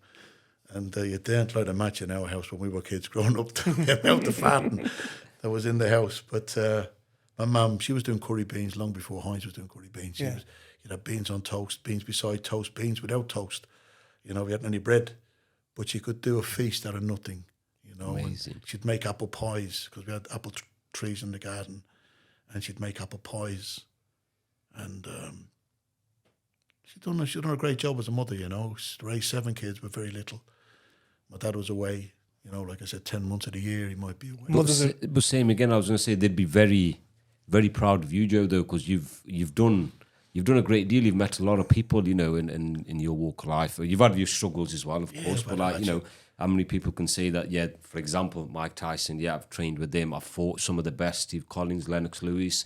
you didn't like to match in our house when we were kids growing up to get out the fat that was in the house. But my mum, she was doing curry beans long before Heinz was doing curry beans. You'd have beans on toast, beans beside toast, beans without toast. We hadn't any bread, but she could do a feast out of nothing. Amazing. And she'd make apple pies because we had apple trees in the garden, and she'd make apple pies, and she'd done a great job as a mother. She raised 7 kids with very little. My dad was away. Like I said, 10 months of the year he might be away. But same again. I was going to say they'd be very, very proud of you, Joe, though, because you've done a great deal. You've met a lot of people, in your walk of life. You've had your struggles as well, of course. But how many people can say that? Yeah, for example, Mike Tyson. Yeah, I've trained with him. I've fought some of the best. Steve Collins, Lennox Lewis.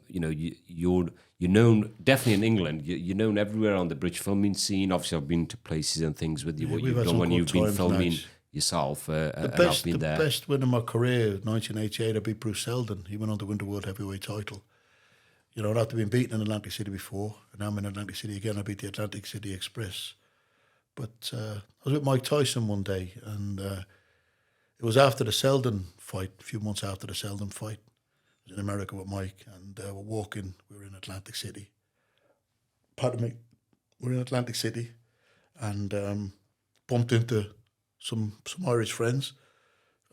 You're known definitely in England. You're known everywhere on the British filming scene. Obviously, I've been to places and things with you. What you've done when you've been filming yourself. The best win of my career, 1988, I beat Bruce Seldon. He went on to win the world heavyweight title. After being beaten in Atlantic City before, and now I'm in Atlantic City again. I beat the Atlantic City Express. But I was with Mike Tyson one day, and it was after the Seldon fight, a few months after the Seldon fight. I was in America with Mike, and we're walking. We were in Atlantic City. Pardon me. We're in Atlantic City, and bumped into some Irish friends.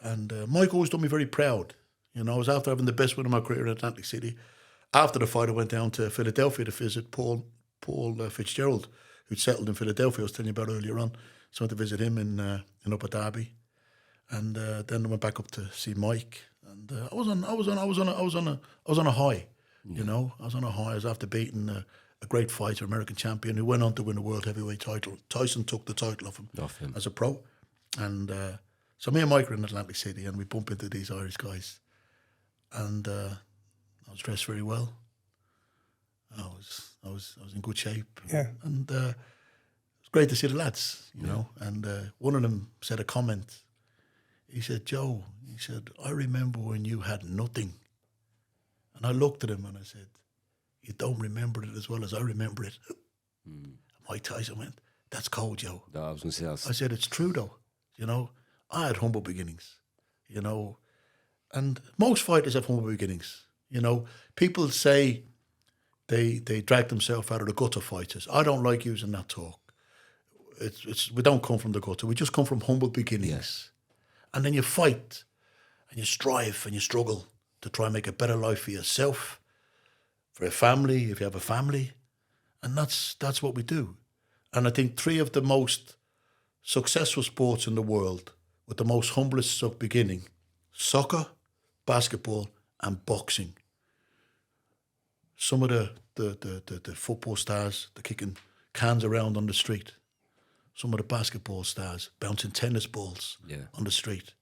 And Mike always done me very proud. I was after having the best win of my career in Atlantic City. After the fight, I went down to Philadelphia to visit Paul Fitzgerald, who'd settled in Philadelphia. I was telling you about earlier on. So I went to visit him in Upper Derby, and then I went back up to see Mike. And I was on a high, you know. I was on a high. I was after beating a great fighter, American champion, who went on to win the world heavyweight title. Tyson took the title off him as a pro. And so me and Mike were in Atlantic City, and we bump into these Irish guys. And I was dressed very well. I was in good shape. Yeah. And it was great to see the lads, you know. And one of them said a comment. He said, Joe, he said, I remember when you had nothing. And I looked at him and I said, you don't remember it as well as I remember it. Mike Tyson went, that's cold, Joe. No, I was going to say that. I said, it's true though. You know, I had humble beginnings, you know, and most fighters have humble beginnings. You know, people say they drag themselves out of the gutter fighters. I don't like using that talk. We don't come from the gutter. We just come from humble beginnings. Yes. And then you fight and you strive and you struggle to try and make a better life for yourself, for a family, if you have a family. And that's what we do. And I think 3 of the most successful sports in the world with the most humblest of beginning, soccer, basketball, and boxing. Some of the football stars, they're kicking cans around on the street. Some of the basketball stars bouncing tennis balls on the street.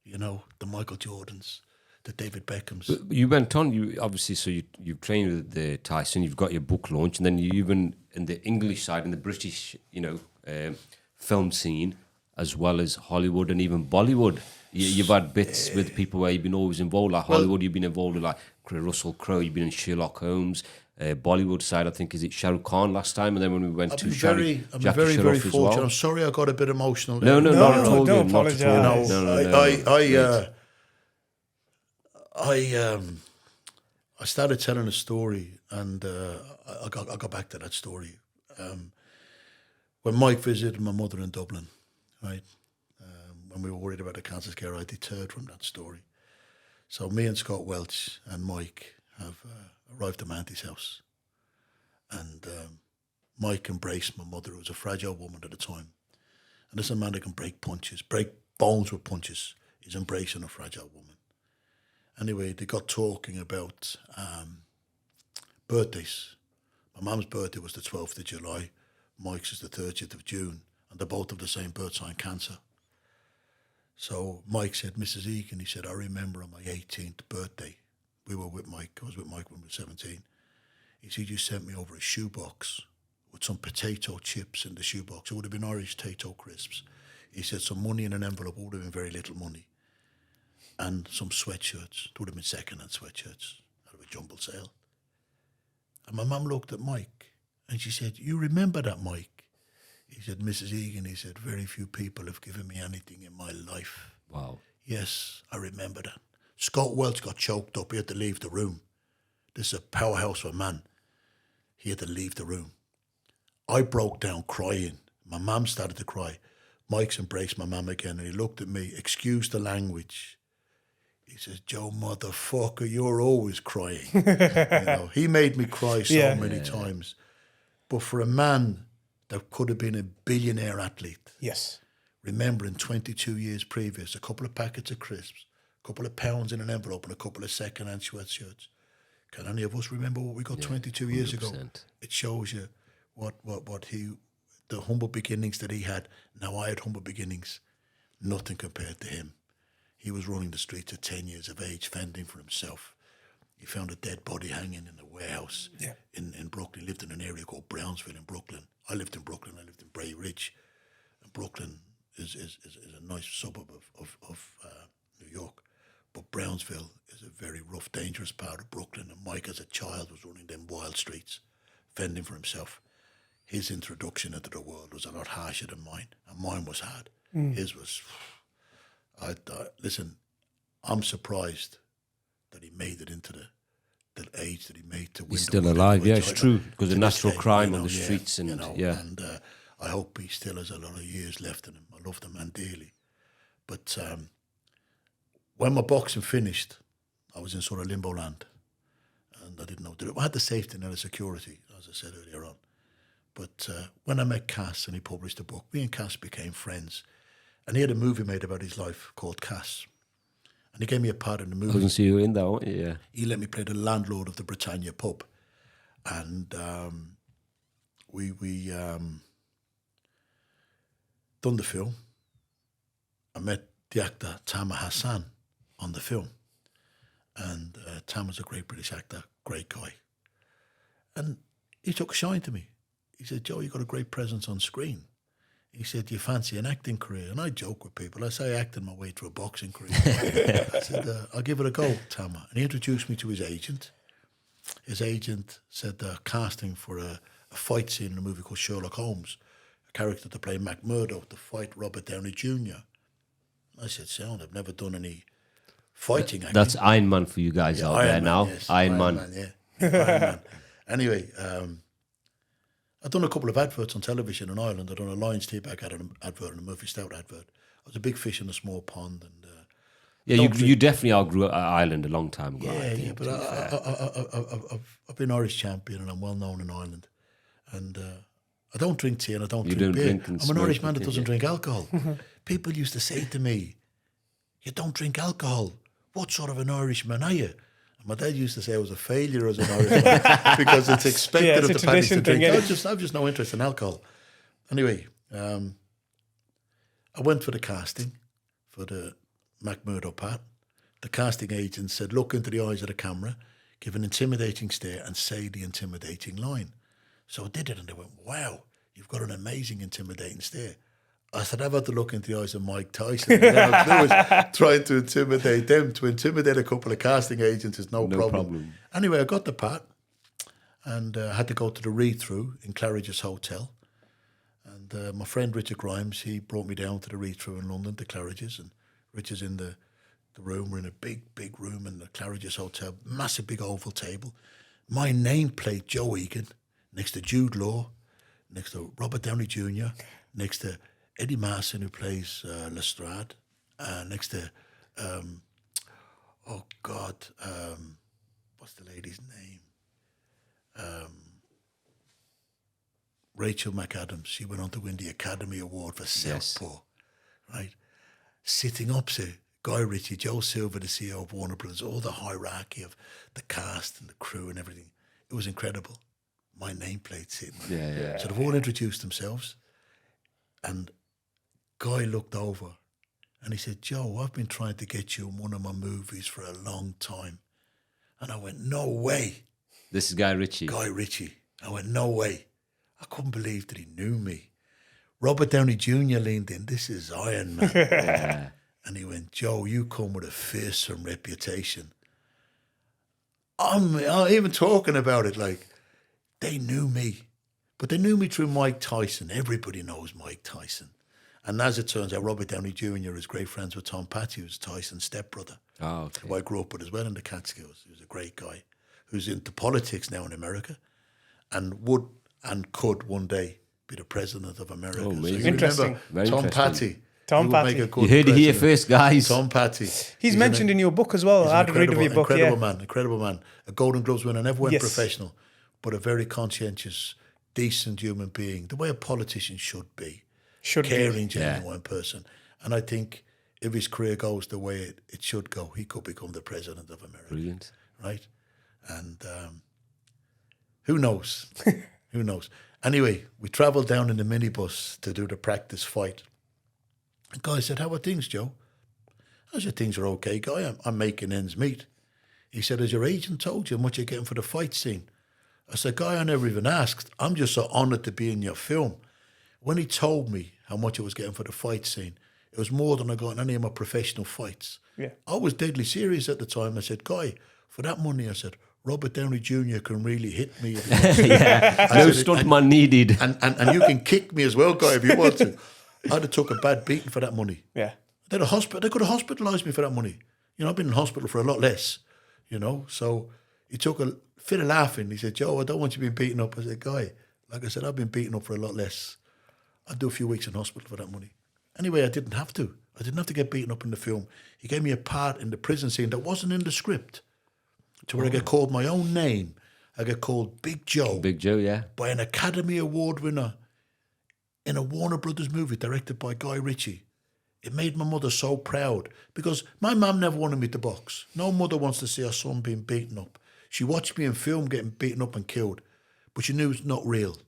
You know, the Michael Jordans, the David Beckhams. But you went on, you obviously, so you've trained with the Tyson, you've got your book launch, and then you even, in the English side, in the British, you know, film scene, as well as Hollywood and even Bollywood. You've had bits with people where you've been always involved, like Hollywood, you've been involved with like Russell Crowe, you've been in Sherlock Holmes. Bollywood side, I think, is it Shah Rukh Khan last time, and then when we went to Jackie very Shroff as fortunate. well. I'm sorry I got a bit emotional. No, not at all. don't Not at all. apologise. I started telling a story, and I got back to that story. When Mike visited my mother in Dublin, right, when we were worried about the cancer scare, I deterred from that story. So me and Scott Welch and Mike have arrived at my auntie's house. And Mike embraced my mother, who was a fragile woman at the time. And this is a man that can break bones with punches. He's embracing a fragile woman. Anyway, they got talking about birthdays. My mum's birthday was the 12th of July. Mike's is the 30th of June. And they're both of the same birth sign, Cancer. So Mike said, Mrs. Egan, he said, I remember on my 18th birthday, we were with Mike. I was with Mike when we were 17. He said, you sent me over a shoebox with some potato chips in the shoebox. It would have been Irish potato crisps. He said, some money in an envelope. It would have been very little money. And some sweatshirts. It would have been second-hand sweatshirts out of a jumble sale. And my mum looked at Mike and she said, you remember that, Mike? He said, Mrs. Egan, he said, very few people have given me anything in my life. Wow. Yes, I remember that. Scott Welch got choked up. He had to leave the room. This is a powerhouse of a man. He had to leave the room. I broke down crying. My mum started to cry. Mike's embraced my mum again, and he looked at me, excuse the language. He says, Joe, motherfucker, you're always crying. You know, he made me cry so many times. But for a man that could have been a billionaire athlete, Yes. remembering 22 years previous, a couple of packets of crisps, a couple of pounds in an envelope, and a couple of second-hand sweatshirts. Can any of us remember what we got 22 years ago? 100%. It shows you the humble beginnings that he had. Now I had humble beginnings. Nothing compared to him. He was running the streets at 10 years of age, fending for himself. He found a dead body hanging in a warehouse in Brooklyn. He lived in an area called Brownsville in Brooklyn. I lived in Brooklyn. I lived in Bray Ridge. And Brooklyn is a nice suburb of New York. But Brownsville is a very rough, dangerous part of Brooklyn. And Mike, as a child, was running them wild streets, fending for himself. His introduction into the world was a lot harsher than mine. And mine was hard. His was... listen, I'm surprised that he made it into the age that he made to win. He's the still world alive, heavyweight it's title. true, because To of this natural day, crime on the streets and and I hope he still has a lot of years left in him. I love the man dearly. But when my boxing finished, I was in sort of limbo land, and I didn't know what to do. I had the safety net of security, as I said earlier on. But when I met Cass and he published a book, me and Cass became friends. And he had a movie made about his life called Cass. And he gave me a part in the movie. Couldn't see you in there, weren't you? Yeah. He let me play the landlord of the Britannia pub. And we done the film. I met the actor Tamer Hassan on the film. And Tamer's a great British actor, great guy. And he took a shine to me. He said, Joe, you got a great presence on screen. He said, do you fancy an acting career? And I joke with people. I say I acted my way through a boxing career. I said, I'll give it a go, Tamer. And he introduced me to his agent. His agent said they're casting for a fight scene in a movie called Sherlock Holmes, a character to play Mac Murdoch to fight Robert Downey Jr. I said, sound, I've never done any fighting acting. That's Iron Man for you guys out there now. Yes. Iron Man. Yeah. Iron Man. Anyway, I've done a couple of adverts on television in Ireland. I've done a Lions Teabag advert and a Murphy Stout advert. I was a big fish in a small pond. And Yeah, you definitely outgrew Ireland a long time ago. yeah, but I've been Irish champion and I'm well known in Ireland. And I don't drink tea and I don't drink beer. I'm an Irish man that doesn't drink alcohol. People used to say to me, you don't drink alcohol. What sort of an Irishman are you? And my dad used to say I was a failure as an Irishman because it's expected of the paddies to drink. I've just no interest in alcohol. Anyway, I went for the casting for the Mac Murdoch part. The casting agent said, look into the eyes of the camera, give an intimidating stare and say the intimidating line. So I did it and they went, wow, you've got an amazing intimidating stare. I said, I've had to look into the eyes of Mike Tyson. And all I was trying to intimidate them. To intimidate a couple of casting agents is no problem. Anyway, I got the part and I had to go to the read-through in Claridge's Hotel. And my friend Richard Grimes, he brought me down to the read-through in London, to Claridge's. And Richard's in the room. We're in a big room in the Claridge's Hotel, massive big oval table. My nameplate, Joe Egan, next to Jude Law, next to Robert Downey Jr., next to Eddie Marson, who plays Lestrade, next to, what's the lady's name? Rachel McAdams. She went on to win the Academy Award for Southpaw, right? Sitting opposite Guy Ritchie, Joe Silver, the CEO of Warner Brothers, all the hierarchy of the cast and the crew and everything. It was incredible. My nameplate sitting there. Yeah. So they've all introduced themselves. And Guy looked over and he said, Joe, I've been trying to get you in one of my movies for a long time. And I went, no way. This is Guy Ritchie. Guy Ritchie. I went, no way. I couldn't believe that he knew me. Robert Downey Jr. leaned in, this is Iron Man. Yeah. And he went, Joe, you come with a fearsome reputation. I'm even talking about it like, they knew me. But they knew me through Mike Tyson. Everybody knows Mike Tyson. And as it turns out, Robert Downey Jr. is great friends with Tom Patty, who's Tyson's stepbrother, who I grew up with as well in the Catskills. He was a great guy who's into politics now in America and would and could one day be the president of America. Oh, so you interesting. remember Tom Patty. Tom Patty. You heard it here first, guys. Tom Patty. He's mentioned in your book as well. I had to read of your book. Incredible man. A Golden Gloves winner, never went professional, but a very conscientious, decent human being, the way a politician should be. Caring, genuine person. And I think if his career goes the way it should go, he could become the president of America. Brilliant. Right? And who knows? Who knows? Anyway, we travelled down in the minibus to do the practice fight. The guy said, how are things, Joe? I said, things are okay, Guy. I'm making ends meet. He said, has your agent told you how much you're getting for the fight scene? I said, Guy, I never even asked. I'm just so honoured to be in your film. When he told me how much I was getting for the fight scene, it was more than I got in any of my professional fights. Yeah. I was deadly serious at the time. I said, Guy, for that money, I said, Robert Downey Jr. can really hit me. No stuntman needed. And you can kick me as well, Guy, if you want to. I'd have took a bad beating for that money. Yeah. They could have hospitalised me for that money. You know, I've been in hospital for a lot less, you know. So he took a fit of laughing. He said, Joe, I don't want you being beaten up. I said, Guy, like I said, I've been beaten up for a lot less. I'd do a few weeks in hospital for that money. Anyway, I didn't have to. I didn't have to get beaten up in the film. He gave me a part in the prison scene that wasn't in the script, to where I get called my own name. I get called Big Joe. Big Joe, yeah. By an Academy Award winner in a Warner Brothers movie directed by Guy Ritchie. it made my mother so proud because my mum never wanted me to box. No mother wants to see her son being beaten up. She watched me in film getting beaten up and killed, but she knew it's not real.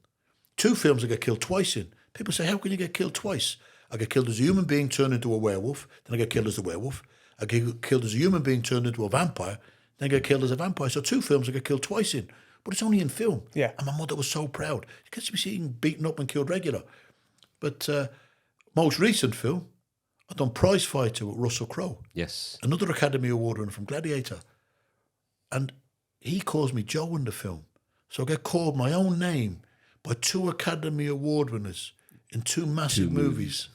2 films I get killed twice in. People say, how can you get killed twice? I get killed as a human being turned into a werewolf, then I get killed as a werewolf. I get killed as a human being turned into a vampire, then I get killed as a vampire. So 2 films I get killed twice in, but it's only in film. Yeah. And my mother was so proud. She gets to be seen beaten up and killed regular. But most recent film, I've done Prize Fighter with Russell Crowe. Yes. Another Academy Award winner from Gladiator. And he calls me Joe in the film. So I get called my own name by 2 Academy Award winners in 2 massive movies.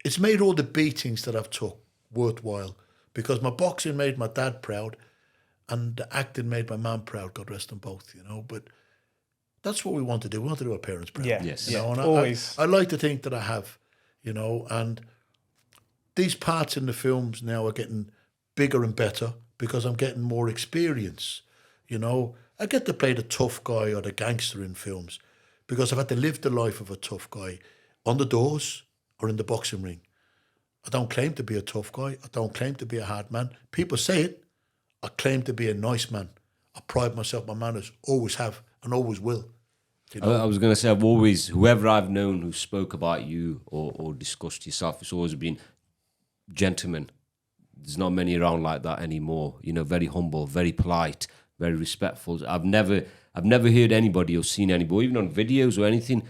It's made all the beatings that I've took worthwhile because my boxing made my dad proud and the acting made my mum proud, God rest them both, you know. But that's what we want to do. We want to do our parents proud. Yeah. Yes. You know, and Always. I like to think that I have, you know, and these parts in the films now are getting bigger and better because I'm getting more experience, you know. I get to play the tough guy or the gangster in films because I've had to live the life of a tough guy on the doors or in the boxing ring. I don't claim to be a tough guy. I don't claim to be a hard man. People say it. I claim to be a nice man. I pride myself on my manners, always have and always will. You know? I was going to say, I've always, whoever I've known who spoke about you or discussed yourself, it's always been gentlemen. There's not many around like that anymore. You know, very humble, very polite, very respectful. I've never heard anybody or seen anybody, even on videos or anything,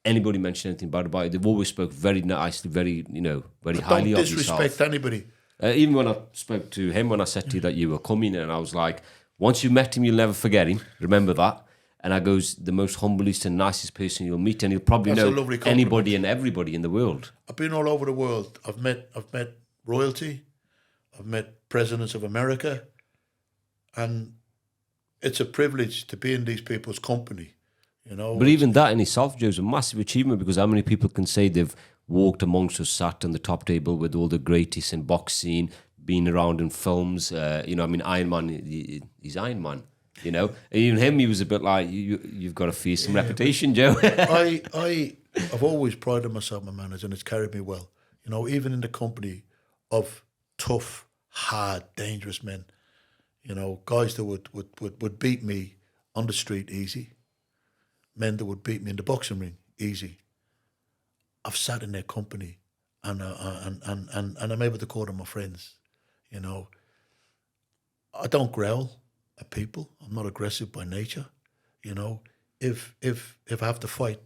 anybody mention anything bad about it. They've always spoke very nicely, very, you know, very highly of Don't yourself. disrespect anybody. Even when I spoke to him, when I said to you that you were coming, and I was like, once you met him, you'll never forget him. Remember that. And I goes, the most humblest and nicest person you'll meet, and he'll probably That's a know lovely compliment. anybody and everybody in the world. I've been all over the world. I've met royalty. I've met presidents of America. And it's a privilege to be in these people's company, you know. But even that in itself, Joe, is a massive achievement because how many people can say they've walked amongst us, sat on the top table with all the greatest in boxing, been around in films. You know, I mean, Iron Man, he's Iron Man. You know, even him, he was a bit like, you've got a fearsome reputation, Joe. I've always prided myself on my manners, and it's carried me well. You know, even in the company of tough, hard, dangerous men. You know, guys that would beat me on the street easy. Men that would beat me in the boxing ring easy. I've sat in their company, and I'm able to call them my friends. You know, I don't growl at people. I'm not aggressive by nature. You know, if I have to fight,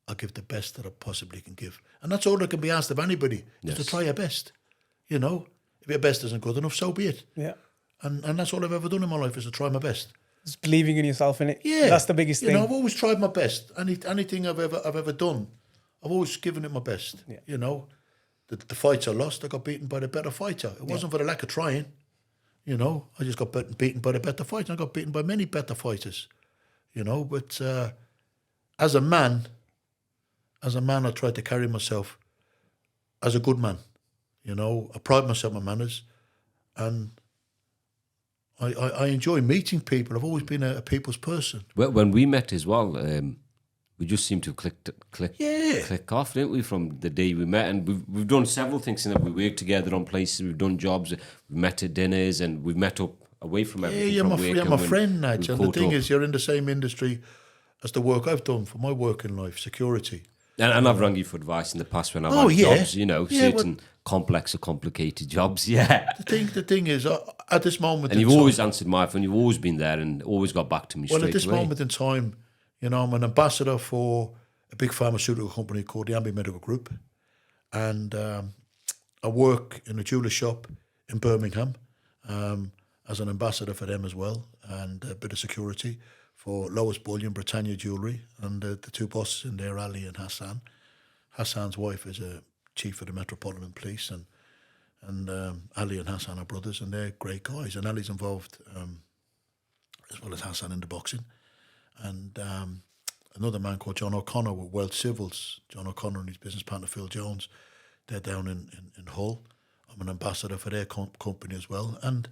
I'll give the best that I possibly can give, and that's all that can be asked of anybody is to try your best. You know, if your best isn't good enough, so be it. Yeah. And that's all I've ever done in my life is to try my best. Just believing in yourself, innit? Yeah, That's the biggest thing. You know, I've always tried my best. Anything I've ever done, I've always given it my best. Yeah. You know, the fights I lost, I got beaten by the better fighter. It wasn't for the lack of trying. You know, I just got beaten by the better fighter. I got beaten by many better fighters. You know, but as a man, I try to carry myself as a good man. You know, I pride myself on my manners, and I enjoy meeting people. I've always been a people's person. Well, when we met as well, we just seemed to click off, didn't we, from the day we met? And we've done several things in that. We worked together on places, we've done jobs, we met at dinners, and we've met up away from everything. Yeah, you're my friend, Nige. And the thing up. is, you're in the same industry as the work I've done for my work in life, security. And I've rung you for advice in the past when I've had jobs, you know, certain complex or complicated jobs, yeah. The thing is, at this moment and in you've time, always answered my phone, you've always been there and always got back to me straight away. Well, at this moment in time, you know, I'm an ambassador for a big pharmaceutical company called the Ambi Medical Group. And I work in a jeweller shop in Birmingham as an ambassador for them as well, and a bit of security for Lois Bullion, Britannia Jewellery, and the 2 bosses in there, Ali and Hassan. Hassan's wife is a chief of the Metropolitan Police, and Ali and Hassan are brothers, and they're great guys. And Ali's involved as well as Hassan in the boxing. And another man called John O'Connor with World Civils. John O'Connor and his business partner Phil Jones, they're down in Hull. I'm an ambassador for their company as well, and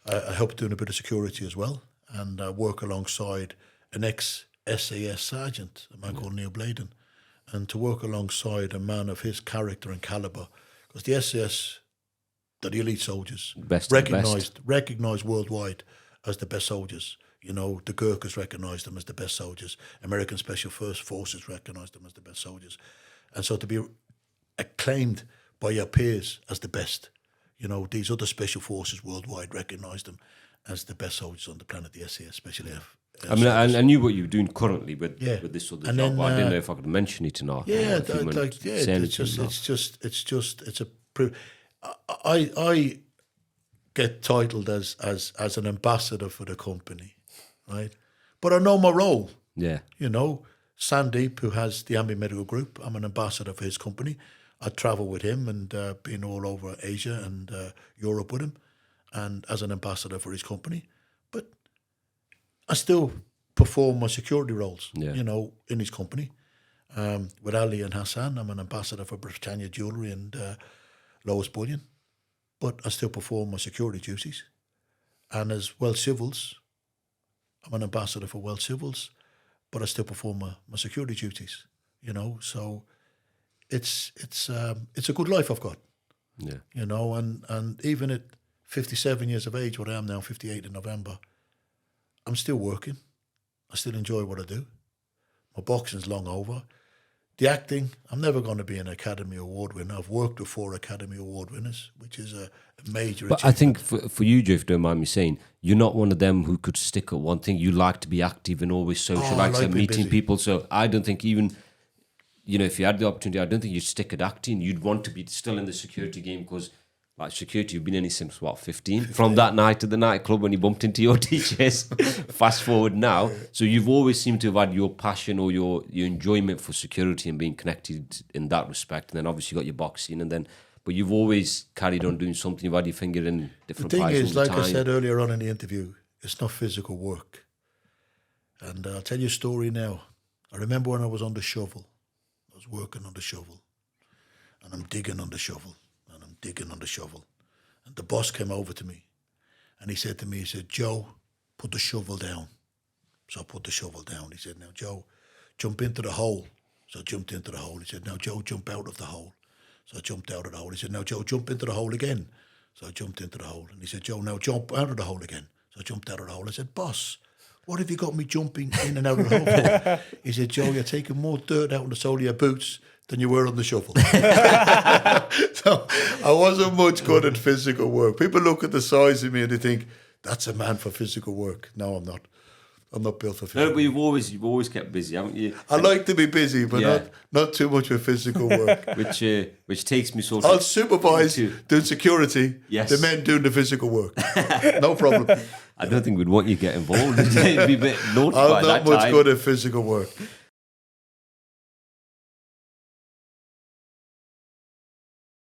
I help doing a bit of security as well. And I work alongside an ex-SAS sergeant, a man called Neil Bladen. And to work alongside a man of his character and calibre, because the SAS, they're the elite soldiers, Best of the best. recognized worldwide as the best soldiers. You know, the Gurkhas recognise them as the best soldiers. American Special Forces recognise them as the best soldiers. And so to be acclaimed by your peers as the best, you know, these other special forces worldwide recognise them as the best soldiers on the planet, the SAS, especially. I mean, I knew what you were doing currently with this other And job, then, but I didn't know if I could mention it or not. I get titled as an ambassador for the company. Right, but I know my role. Yeah, you know, Sandeep, who has the Ambi Medical Group, I'm an ambassador for his company. I travel with him and been all over Asia and Europe with him, and as an ambassador for his company. But I still perform my security roles. Yeah. You know, in his company. With Ali and Hassan, I'm an ambassador for Britannia Jewellery and Lois Bullion, but I still perform my security duties. And as Welsh Civils, I'm an ambassador for Welsh Civils, but I still perform my security duties. You know, so it's a good life I've got. yeah. You know, and even at 57 years of age, what I am now, 58 in November, I'm still working. I still enjoy what I do. My boxing's long over. The acting, I'm never going to be an Academy Award winner. I've worked with 4 Academy Award winners, which is a major But achievement. I think for you, Joe, if you don't mind me saying, you're not one of them who could stick at one thing. You like to be active and always socialise I like and being meeting busy. people. So I don't think even, you know, if you had the opportunity, I don't think you'd stick at acting. You'd want to be still in the security game because, like security, you've been in it since, what, 15? From that night at the nightclub when you bumped into your teachers. Fast forward now. So you've always seemed to have had your passion or your enjoyment for security and being connected in that respect. And then obviously you got your boxing and then... But you've always carried on doing something. You've had your finger in different The thing pies is, all the like I time. said earlier on in the interview, it's not physical work. And I'll tell you a story now. I remember when I was on the shovel. I was working on the shovel. And I'm digging on the shovel. And I'm digging on the shovel. And the boss came over to me. And he said to me, he said, Joe, put the shovel down. So I put the shovel down. He said, now, Joe, jump into the hole. So I jumped into the hole. He said, now, Joe, jump out of the hole. So I jumped out of the hole. He said, now, Joe, jump into the hole again. So I jumped into the hole. And he said, Joe, now jump out of the hole again. So I jumped out of the hole. I said, boss, what have you got me jumping in and out of the hole for? He said, Joe, you're taking more dirt out of the sole of your boots than you were on the shovel. So I wasn't much good at physical work. People look at the size of me and they think, that's a man for physical work. No, I'm not. I'm not built for physical No, but you've always kept busy, haven't you? I like to be busy, but not too much with physical work. Which takes me sort of... I'll supervise doing security, Yes. the men doing the physical work. No problem. I don't think we'd want you to get involved. It'd be a bit naughty by I'm that not much time. good at physical work.